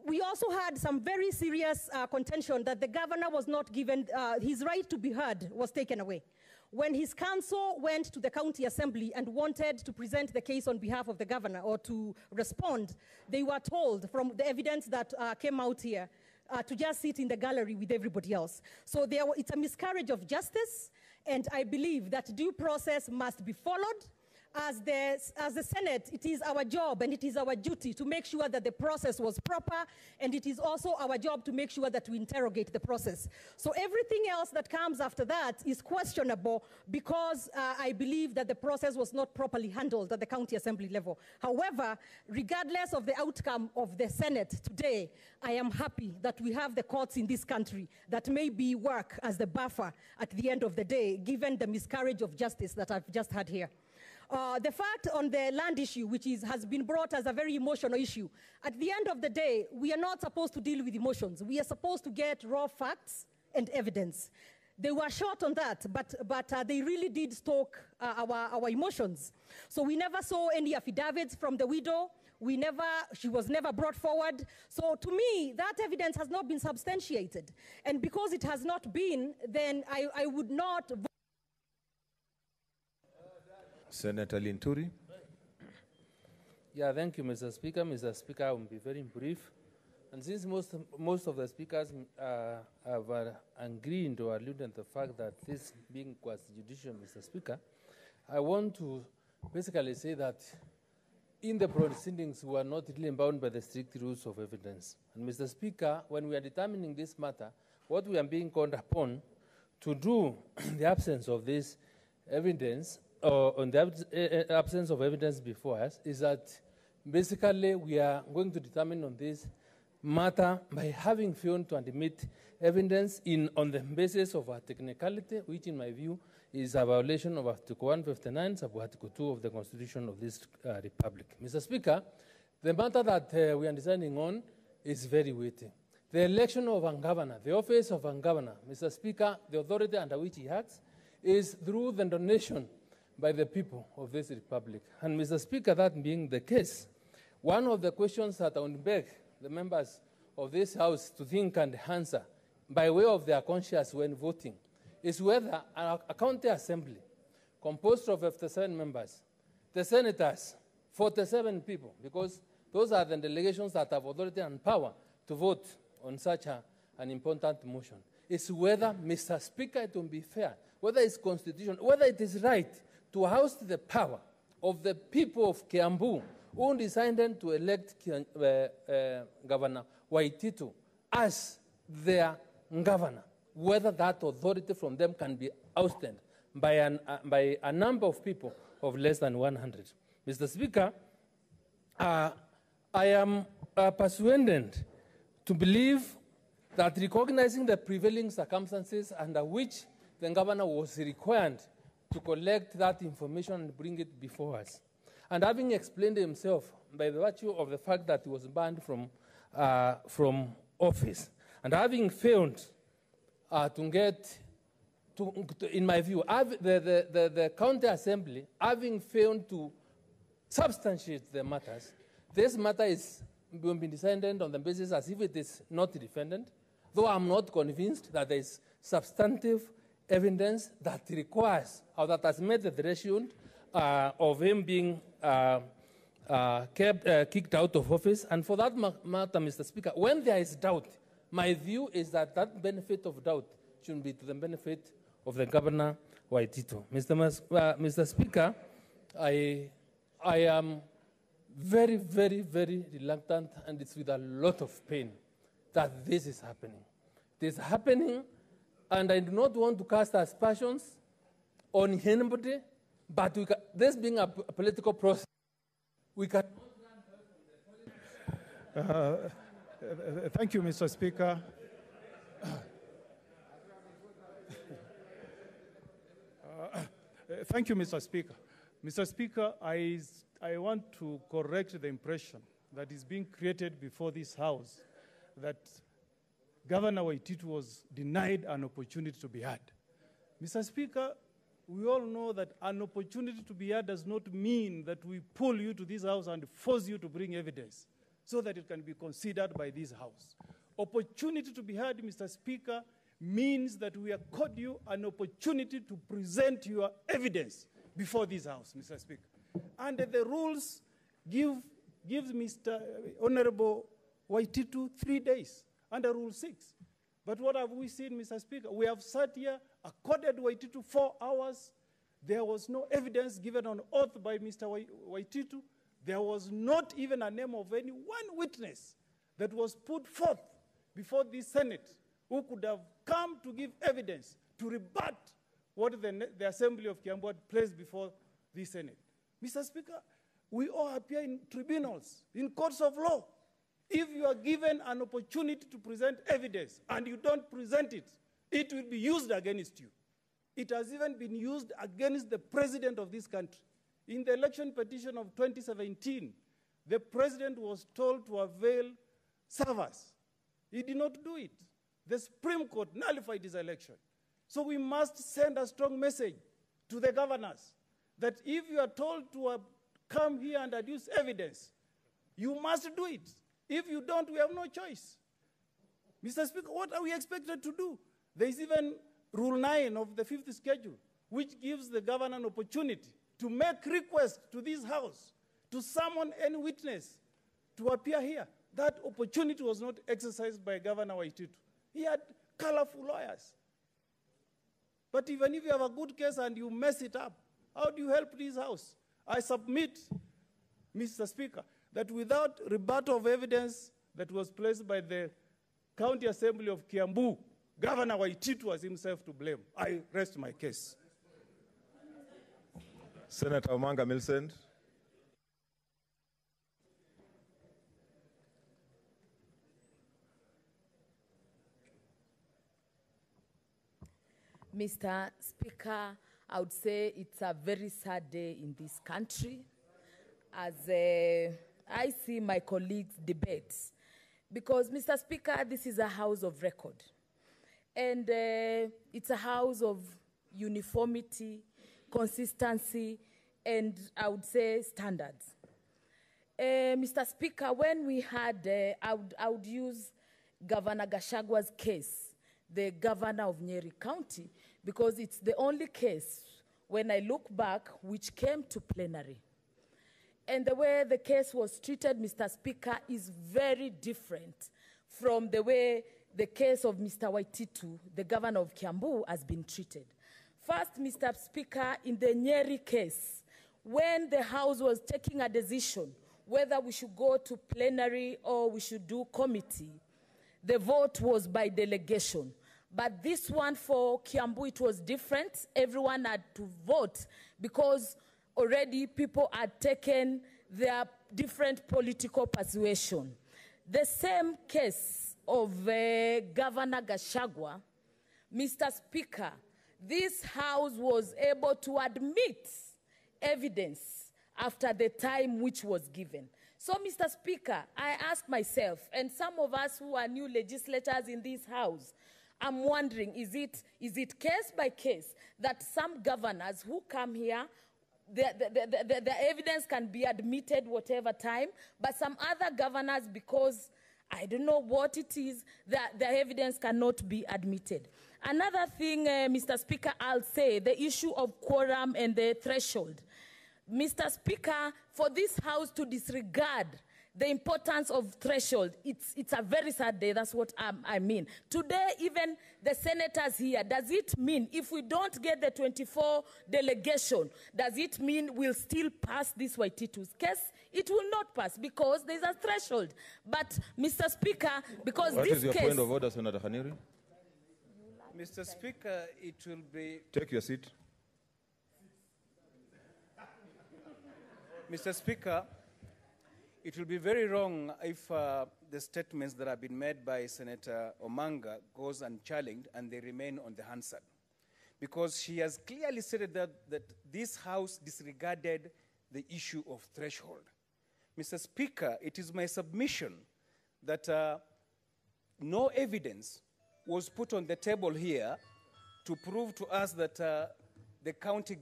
We also had some very serious contention that the governor was not given, his right to be heard was taken away. When his counsel went to the County Assembly and wanted to present the case on behalf of the governor or to respond, they were told from the evidence that came out here to just sit in the gallery with everybody else. So it's a miscarriage of justice, and I believe that due process must be followed. As the Senate, it is our job and it is our duty to make sure that the process was proper, and it is also our job to make sure that we interrogate the process. So everything else that comes after that is questionable because I believe that the process was not properly handled at the County Assembly level. However, regardless of the outcome of the Senate today, I am happy that we have the courts in this country that maybe work as the buffer at the end of the day, given the miscarriage of justice that I've just had here. The fact on the land issue, which has been brought as a very emotional issue, at the end of the day, we are not supposed to deal with emotions. We are supposed to get raw facts and evidence. They were short on that, but they really did stoke our emotions. So we never saw any affidavits from the widow. She was never brought forward. So to me, that evidence has not been substantiated. And because it has not been, then I would not vote. Senator Linturi. Yeah, thank you, Mr. Speaker. Mr. Speaker, I will be very brief. And since most of the speakers have agreed or alluded to the fact that this being quasi-judicial, Mr. Speaker, I want to basically say that in the proceedings, we are not really bound by the strict rules of evidence. And Mr. Speaker, when we are determining this matter, what we are being called upon to do in the absence of this evidence, or on the absence of evidence before us, is that basically we are going to determine on this matter by having failed to admit evidence on the basis of a technicality, which in my view is a violation of Article 159, sub-Article 2 of the Constitution of this Republic. Mr. Speaker, the matter that we are deciding on is very weighty. The election of a governor, the office of a governor, Mr. Speaker, the authority under which he acts, is through the donation by the people of this republic. And Mr. Speaker, that being the case, one of the questions that I would beg the members of this House to think and answer by way of their conscience when voting is whether a county assembly composed of 57 members, the senators, 47 people, because those are the delegations that have authority and power to vote on such an important motion, is whether, Mr. Speaker, it will be fair, whether it's constitutional, whether it is right to oust the power of the people of Kiambu who decided to elect Governor Waititu as their governor, whether that authority from them can be ousted by a number of people of less than 100. Mr. Speaker, I am persuaded to believe that recognizing the prevailing circumstances under which the governor was required to collect that information and bring it before us, And having explained himself by the virtue of the fact that he was banned from office, and having failed to get, in my view, the county assembly, having failed to substantiate the matters, this matter is going to be decided on the basis as if it is not defendant, though I'm not convinced that there is substantive evidence that requires, or that has made the threshold of him being kicked out of office. And for that matter, Mr. Speaker, when there is doubt, my view is that that benefit of doubt should be to the benefit of the Governor Waititu. Mr. Speaker, I am very, very, very reluctant, and it's with a lot of pain that this is happening. It is happening, and I do not want to cast aspersions on anybody, but this being a political process, we can. Thank you, Mr. Speaker. Thank you, Mr. Speaker. Mr. Speaker, I want to correct the impression that is being created before this House that Governor Waititu was denied an opportunity to be heard. Mr. Speaker, we all know that an opportunity to be heard does not mean that we pull you to this House and force you to bring evidence so that it can be considered by this House. Opportunity to be heard, Mr. Speaker, means that we accord you an opportunity to present your evidence before this House, Mr. Speaker. And the rules gives Mr. Honorable Waititu 3 days under Rule 6. But what have we seen, Mr. Speaker? We have sat here, accorded Waititu 4 hours. There was no evidence given on oath by Mr. Waititu. There was not even a name of any one witness that was put forth before the Senate who could have come to give evidence to rebut what the Assembly of Kiambu had placed before the Senate. Mr. Speaker, we all appear in tribunals, in courts of law. If you are given an opportunity to present evidence and you don't present it, it will be used against you. It has even been used against the president of this country. In the election petition of 2017, the president was told to avail servers. He did not do it. The Supreme Court nullified his election. So we must send a strong message to the governors that if you are told to come here and adduce evidence, you must do it. If you don't, we have no choice. Mr. Speaker, what are we expected to do? There is even Rule 9 of the 5th schedule, which gives the governor an opportunity to make requests to this House, to summon any witness to appear here. That opportunity was not exercised by Governor Waititu. He had colorful lawyers. But even if you have a good case and you mess it up, how do you help this House? I submit, Mr. Speaker, that without rebuttal of evidence that was placed by the County Assembly of Kiambu, Governor Waititu was himself to blame. I rest my case. Senator Omanga Millicent. Mr. Speaker, I would say it's a very sad day in this country as I see my colleagues' debates. Because, Mr. Speaker, this is a house of record. And it's a house of uniformity, consistency, and I would say standards. Mr. Speaker, when we had, I would use Governor Gachagwa's case, the governor of Nyeri County, because it's the only case, when I look back, which came to plenary. And the way the case was treated, Mr. Speaker, is very different from the way the case of Mr. Waititu, the governor of Kiambu, has been treated. First, Mr. Speaker, in the Nyeri case, when the House was taking a decision whether we should go to plenary or we should do committee, the vote was by delegation. But this one for Kiambu, it was different. Everyone had to vote because already people had taken their different political persuasion. The same case of Governor Gachagua, Mr. Speaker, this House was able to admit evidence after the time which was given. So, Mr. Speaker, I ask myself, and some of us who are new legislators in this House, I'm wondering, is it case by case that some governors who come here, the evidence can be admitted whatever time, but some other governors, because I don't know what it is, the evidence cannot be admitted. Another thing, Mr. Speaker, I'll say, the issue of quorum and the threshold. Mr. Speaker, for this House to disregard the importance of threshold, it's a very sad day, that's what I mean. Today, even the senators here, does it mean if we don't get the 24 delegation, does it mean we'll still pass this Waititu's case? It will not pass because there's a threshold. But, Mr. Speaker, because What this is your case... point of order, Senator Khaniri? Mr. Speaker, it will be... Take your seat. Mr. Speaker, it will be very wrong if the statements that have been made by Senator Omanga goes unchallenged and they remain on the Hansard. Because she has clearly stated that this House disregarded the issue of threshold. Mr. Speaker, it is my submission that no evidence was put on the table here to prove to us that the County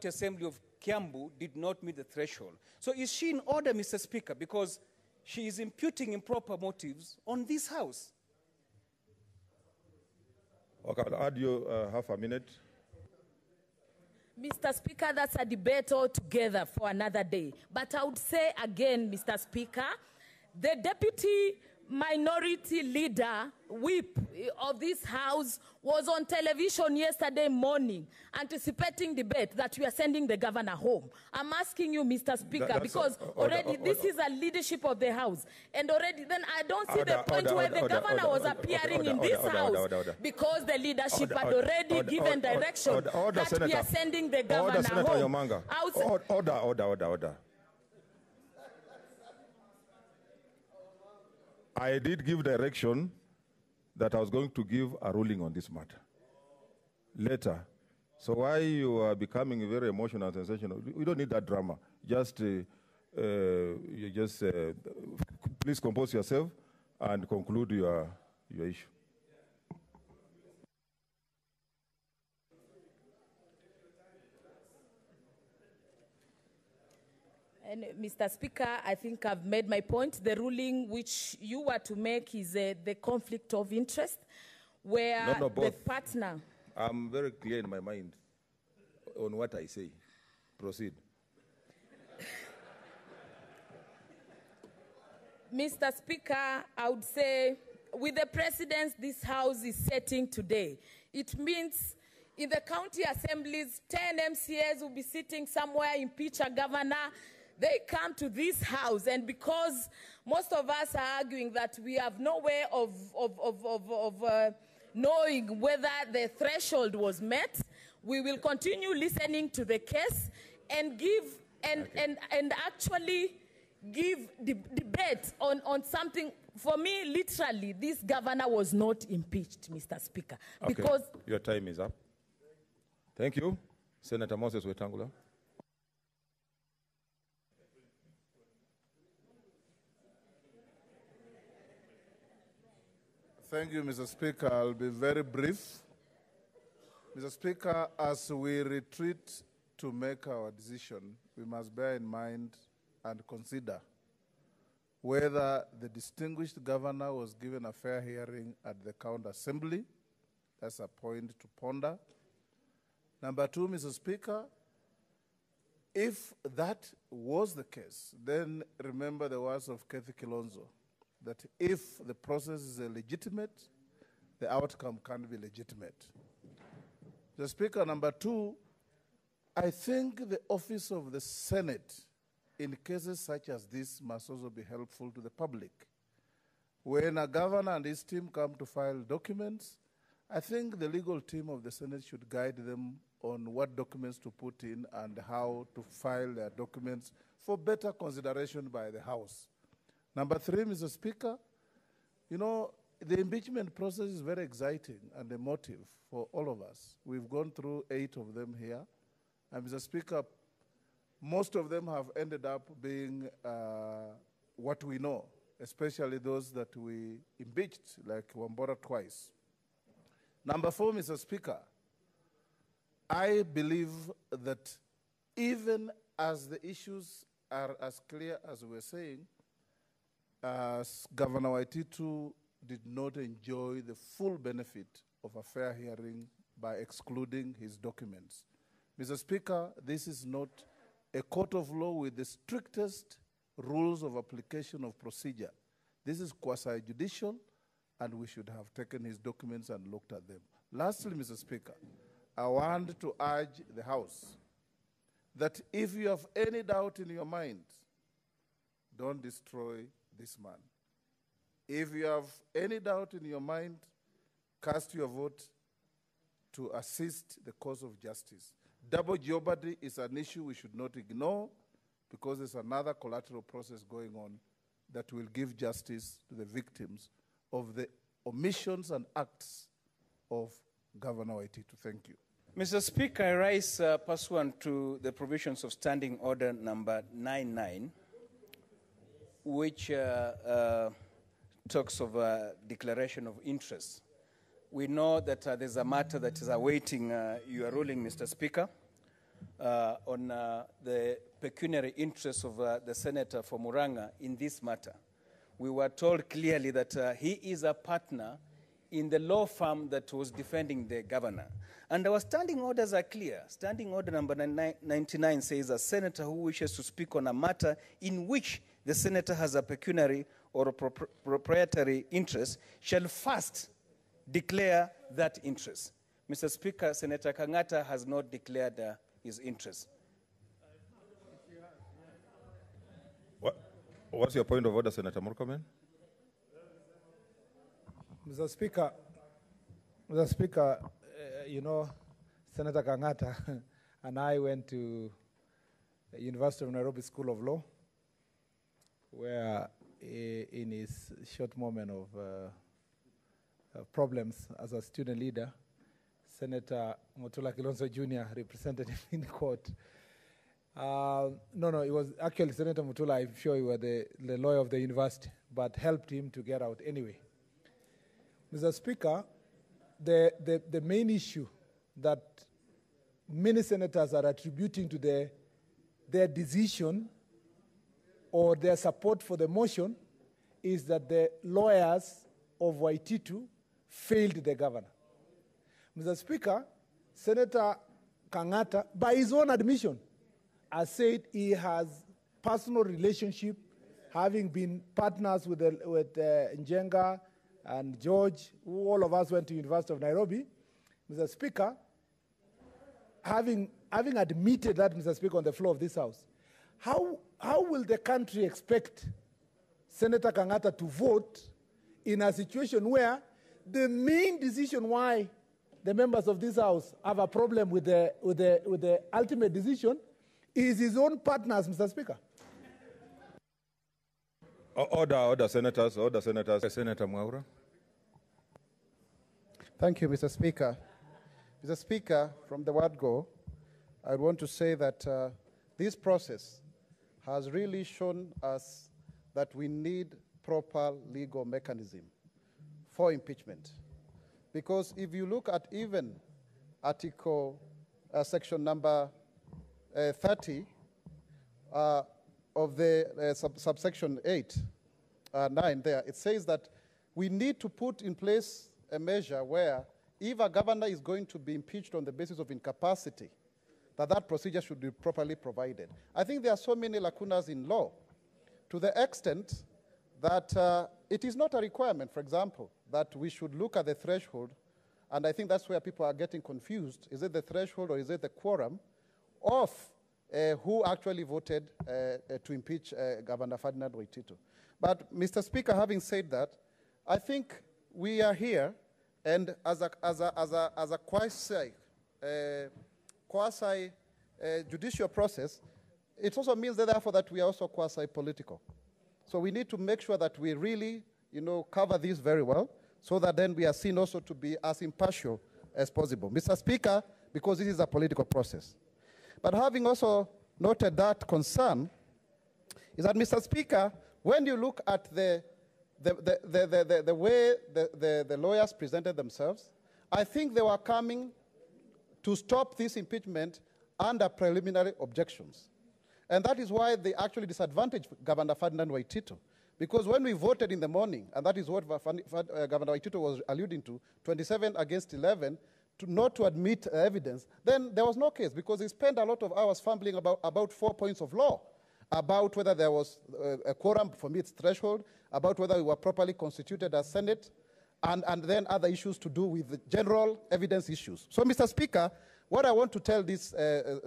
Assembly of Kiambu did not meet the threshold. So is she in order, Mr. Speaker, because she is imputing improper motives on this House? Okay, I'll add you half a minute. Mr. Speaker, that's a debate altogether for another day. But I would say again, Mr. Speaker, the Deputy Minority Leader, whip of this House, was on television yesterday morning anticipating debate that we are sending the governor home. I'm asking you, Mr. Speaker, because already this is a leadership of the House. And already then I don't see the point where the governor was appearing in this House because the leadership had already given direction that we are sending the governor home. Order. I did give direction that I was going to give a ruling on this matter later. So why you are becoming very emotional and sensational? We don't need that drama. Please compose yourself and conclude your issue. And Mr. Speaker, I think I've made my point. The ruling which you were to make is the conflict of interest, where the partner... I'm very clear in my mind on what I say. Proceed. Mr. Speaker, I would say, with the precedents this House is setting today, it means in the county assemblies, 10 MCAs will be sitting somewhere, impeach a governor. They come to this House, and because most of us are arguing that we have no way of knowing whether the threshold was met, we will continue listening to the case and give and actually give debate on something. For me, literally, this governor was not impeached, Mr. Speaker, because your time is up. Thank you, Senator Moses Wetangula. Thank you, Mr. Speaker. I'll be very brief. Mr. Speaker, as we retreat to make our decision, we must bear in mind and consider whether the distinguished governor was given a fair hearing at the County Assembly. That's a point to ponder. Number two, Mr. Speaker, if that was the case, then remember the words of Kathy Kilonzo, that if the process is legitimate, the outcome can be legitimate. The Speaker, number two, I think the office of the Senate in cases such as this must also be helpful to the public. When a governor and his team come to file documents, I think the legal team of the Senate should guide them on what documents to put in and how to file their documents for better consideration by the House. Number three, Mr. Speaker, you know, the impeachment process is very exciting and emotive for all of us. We've gone through 8 of them here. And Mr. Speaker, most of them have ended up being what we know, especially those that we impeached, like Wambora twice. Number 4, Mr. Speaker, I believe that even as the issues are as clear as we're saying, Governor Waititu did not enjoy the full benefit of a fair hearing by excluding his documents. Mr. Speaker, this is not a court of law with the strictest rules of application of procedure. This is quasi-judicial, and we should have taken his documents and looked at them. Lastly, Mr. Speaker, I want to urge the House that if you have any doubt in your mind, don't destroy this man. If you have any doubt in your mind, cast your vote to assist the cause of justice. Double jeopardy is an issue we should not ignore, because there's another collateral process going on that will give justice to the victims of the omissions and acts of Governor Waititu. Thank you. Mr. Speaker, I rise pursuant to the provisions of Standing Order number 99, which talks of a declaration of interest. We know that there's a matter that is awaiting your ruling, Mr. Speaker, on the pecuniary interests of the senator for Muranga in this matter. We were told clearly that he is a partner in the law firm that was defending the governor. And our standing orders are clear. Standing order number 99 says a senator who wishes to speak on a matter in which the senator has a pecuniary or a proprietary interest shall first declare that interest. Mr. Speaker, Senator Kangata has not declared his interest. What's your point of order, Senator Murkomen? Mr. Speaker, you know, Senator Kangata and I went to the University of Nairobi School of Law, where in his short moment of problems as a student leader, Senator Mutula Kilonzo Jr. represented him in court. No, it was actually Senator Mutula. I'm sure you were the lawyer of the university, but helped him to get out anyway. Mr. Speaker, the main issue that many senators are attributing to their decision or their support for the motion is that the lawyers of Waititu failed the governor. Mr. Speaker, Senator Kangata, by his own admission, has said he has personal relationship, having been partners with Njenga and George, who all of us went to University of Nairobi. Mr. Speaker, having admitted that, Mr. Speaker, on the floor of this House, how will the country expect Senator Kangata to vote in a situation where the main decision why the members of this House have a problem with the ultimate decision is his own partners, Mr. Speaker? Order, senators. Senator Mwaura. Thank you, Mr. Speaker. Mr. Speaker, from the word go, I want to say that this process has really shown us that we need proper legal mechanism for impeachment. Because if you look at even article, section number 30 of the subsection 9 there, it says that we need to put in place a measure where if a governor is going to be impeached on the basis of incapacity, that procedure should be properly provided. I think there are so many lacunas in law to the extent that it is not a requirement, for example, that we should look at the threshold, and I think that's where people are getting confused. Is it the threshold or is it the quorum of who actually voted to impeach Governor Ferdinand Waititu? But, Mr. Speaker, having said that, I think we are here, and as a quasi judicial process, it also means that therefore that we are also quasi-political. So we need to make sure that we really, cover this very well, so that then we are seen also to be as impartial as possible. Mr. Speaker, because this is a political process. But having also noted that concern is that, Mr. Speaker, when you look at the way the lawyers presented themselves, I think they were coming to stop this impeachment under preliminary objections. And that is why they actually disadvantaged Governor Ferdinand Waititu. Because when we voted in the morning, and that is what Governor Waititu was alluding to, 27 against 11, not to admit evidence, then there was no case, because he spent a lot of hours fumbling about 4 points of law, about whether there was a quorum, for me it's threshold, about whether we were properly constituted as Senate, and then other issues to do with the general evidence issues. So, Mr. Speaker, what I want to tell this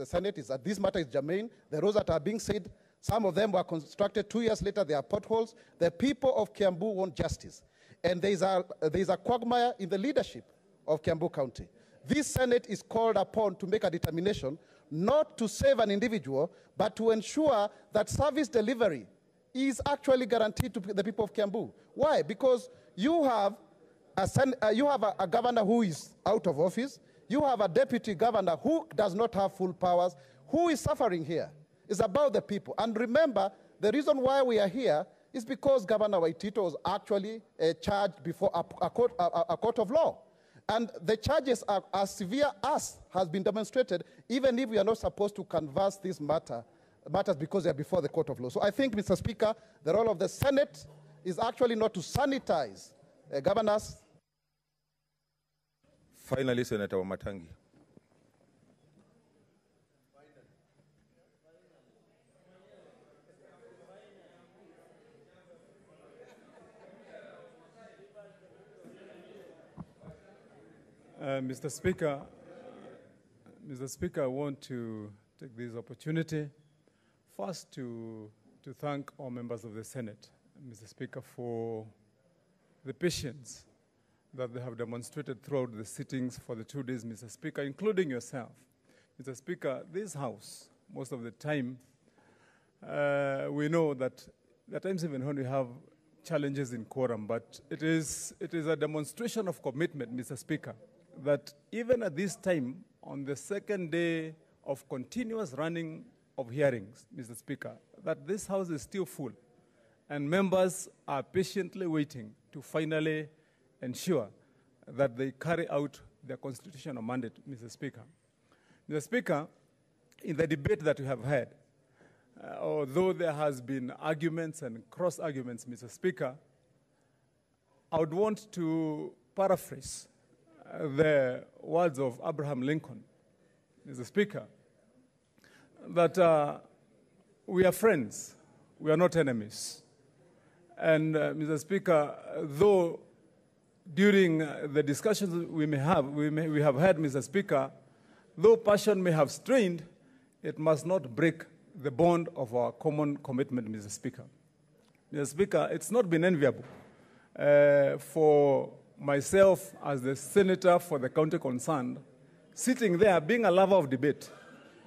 Senate is that this matter is germane. The roads that are being said, some of them were constructed 2 years later, they are potholes. The people of Kiambu want justice. And there is a quagmire in the leadership of Kiambu County. This Senate is called upon to make a determination not to save an individual, but to ensure that service delivery is actually guaranteed to the people of Kiambu. Why? Because you have a governor who is out of office. You have a deputy governor who does not have full powers. Who is suffering here? It's about the people. And remember, the reason why we are here is because Governor Waititu was actually charged before a court of law. And the charges are as severe as has been demonstrated, even if we are not supposed to canvass these matters because they are before the court of law. So I think, Mr. Speaker, the role of the Senate is actually not to sanitize governors. Finally, Senator Wamatangi. Mr. Speaker, I want to take this opportunity first to thank all members of the Senate, Mr. Speaker, for the patience that they have demonstrated throughout the sittings for the 2 days, Mr. Speaker, including yourself. Mr. Speaker, this House, most of the time, we know that at times even when we have challenges in quorum, but it is a demonstration of commitment, Mr. Speaker, that even at this time, on the second day of continuous running of hearings, Mr. Speaker, that this House is still full, and members are patiently waiting to finally ensure that they carry out their constitutional mandate, Mr. Speaker. Mr. Speaker, in the debate that we have had, although there has been arguments and cross-arguments, Mr. Speaker, I would want to paraphrase the words of Abraham Lincoln, Mr. Speaker, that we are friends, we are not enemies. And Mr. Speaker, though during the discussions we have had, Mr. Speaker, though passion may have strained, it must not break the bond of our common commitment, Mr. Speaker. Mr. Speaker, it's not been enviable for myself as the senator for the county concerned, sitting there being a lover of debate,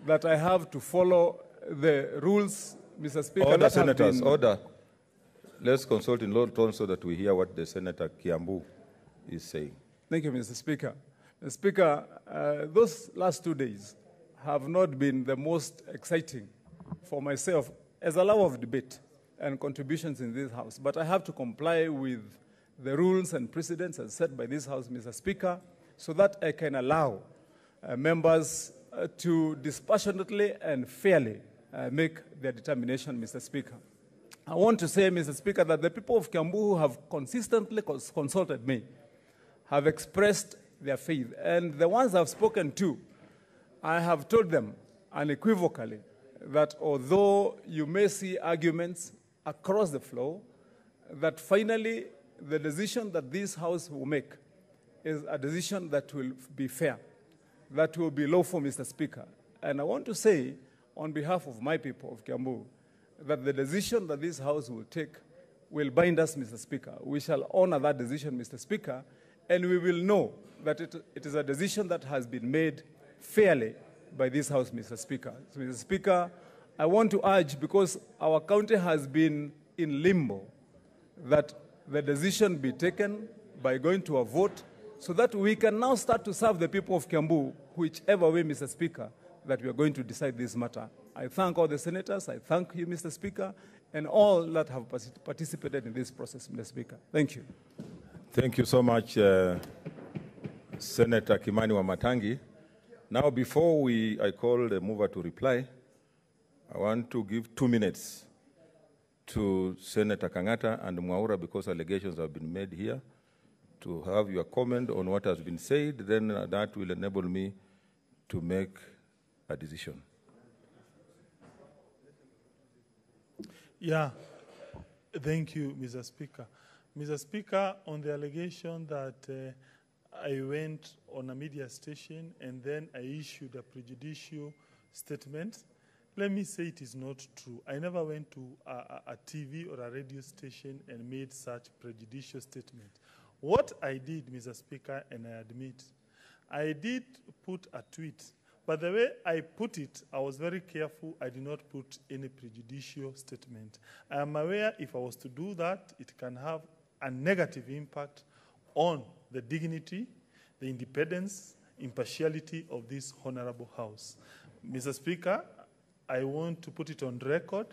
that I have to follow the rules, Mr. Speaker. Order, senators, order. Let's consult in low tone so that we hear what the Senator Kiambu is saying. Thank you, Mr. Speaker. Mr. Speaker, those last 2 days have not been the most exciting for myself as a lover of debate and contributions in this House, but I have to comply with the rules and precedents as set by this House, Mr. Speaker, so that I can allow members to dispassionately and fairly make their determination, Mr. Speaker. I want to say, Mr. Speaker, that the people of Kiambu who have consistently consulted me have expressed their faith, and the ones I've spoken to, I have told them unequivocally that although you may see arguments across the floor, that finally the decision that this House will make is a decision that will be fair, that will be lawful, Mr. Speaker. And I want to say, on behalf of my people of Kiambu, that the decision that this House will take will bind us, Mr. Speaker. We shall honor that decision, Mr. Speaker, and we will know that it is a decision that has been made fairly by this House, Mr. Speaker. So, Mr. Speaker, I want to urge, because our county has been in limbo, that the decision be taken by going to a vote so that we can now start to serve the people of Kiambu, whichever way, Mr. Speaker, that we are going to decide this matter I thank all the senators. I thank you, Mr. Speaker, and all that have participated in this process, Mr. Speaker. Thank you. Thank you so much, Senator Kimani Wamatangi. Now, before I call the mover to reply, I want to give 2 minutes to Senator Kangata and Mwaura, because allegations have been made here, to have your comment on what has been said. Then that will enable me to make a decision. Yeah, thank you, Mr. Speaker. Mr. Speaker, on the allegation that I went on a media station and then I issued a prejudicial statement, let me say it is not true. I never went to a TV or a radio station and made such prejudicial statement. What I did, Mr. Speaker, and I admit, I did put a tweet, but the way I put it, I was very careful. I did not put any prejudicial statement. I am aware if I was to do that, it can have a negative impact on the dignity, the independence, impartiality of this honorable House. Mr. Speaker, I want to put it on record.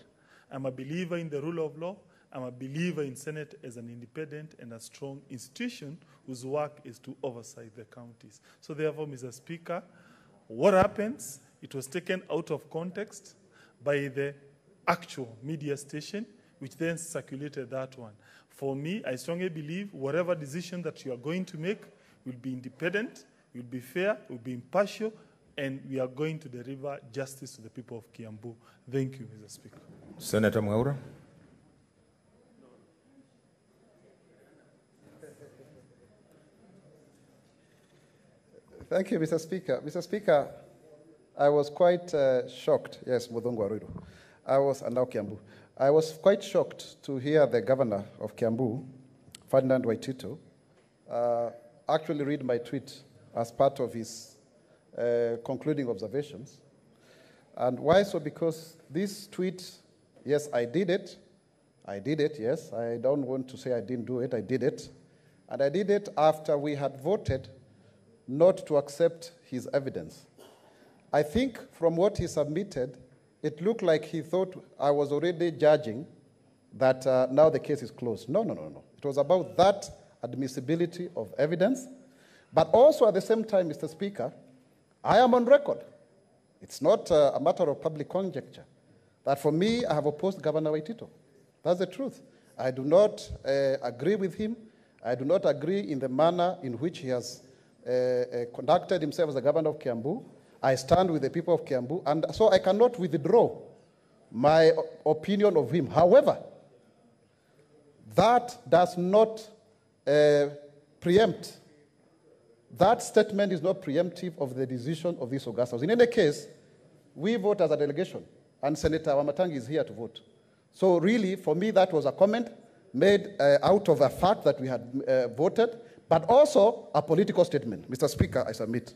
I'm a believer in the rule of law. I'm a believer in Senate as an independent and a strong institution whose work is to oversight the counties. So therefore, Mr. Speaker, what happens, it was taken out of context by the actual media station, which then circulated that one. For me, I strongly believe whatever decision that you are going to make will be independent, will be fair, will be impartial, and we are going to deliver justice to the people of Kiambu. Thank you, Mr. Speaker. Senator Mwaura. Thank you, Mr. Speaker. Mr. Speaker, I was quite shocked. Yes, Mudhungu Aruru. And now Kiambu. I was quite shocked to hear the governor of Kiambu, Ferdinand Waititu, actually read my tweet as part of his concluding observations. And why so? Because this tweet, yes, I did it. I did it, yes. I don't want to say I didn't do it. I did it. And I did it after we had voted not to accept his evidence. I think from what he submitted, it looked like he thought I was already judging that now the case is closed. No. It was about that admissibility of evidence. But also at the same time, Mr. Speaker, I am on record. It's not a matter of public conjecture that for me, I have opposed Governor Waititu. That's the truth. I do not agree with him. I do not agree in the manner in which he has conducted himself as the governor of Kiambu. I stand with the people of Kiambu, and so I cannot withdraw my opinion of him. However, that does not preempt. That statement is not preemptive of the decision of this August House. In any case, we vote as a delegation, and Senator Wamatangi is here to vote. So really, for me, that was a comment made out of a fact that we had voted, but also a political statement. Mr. Speaker, I submit.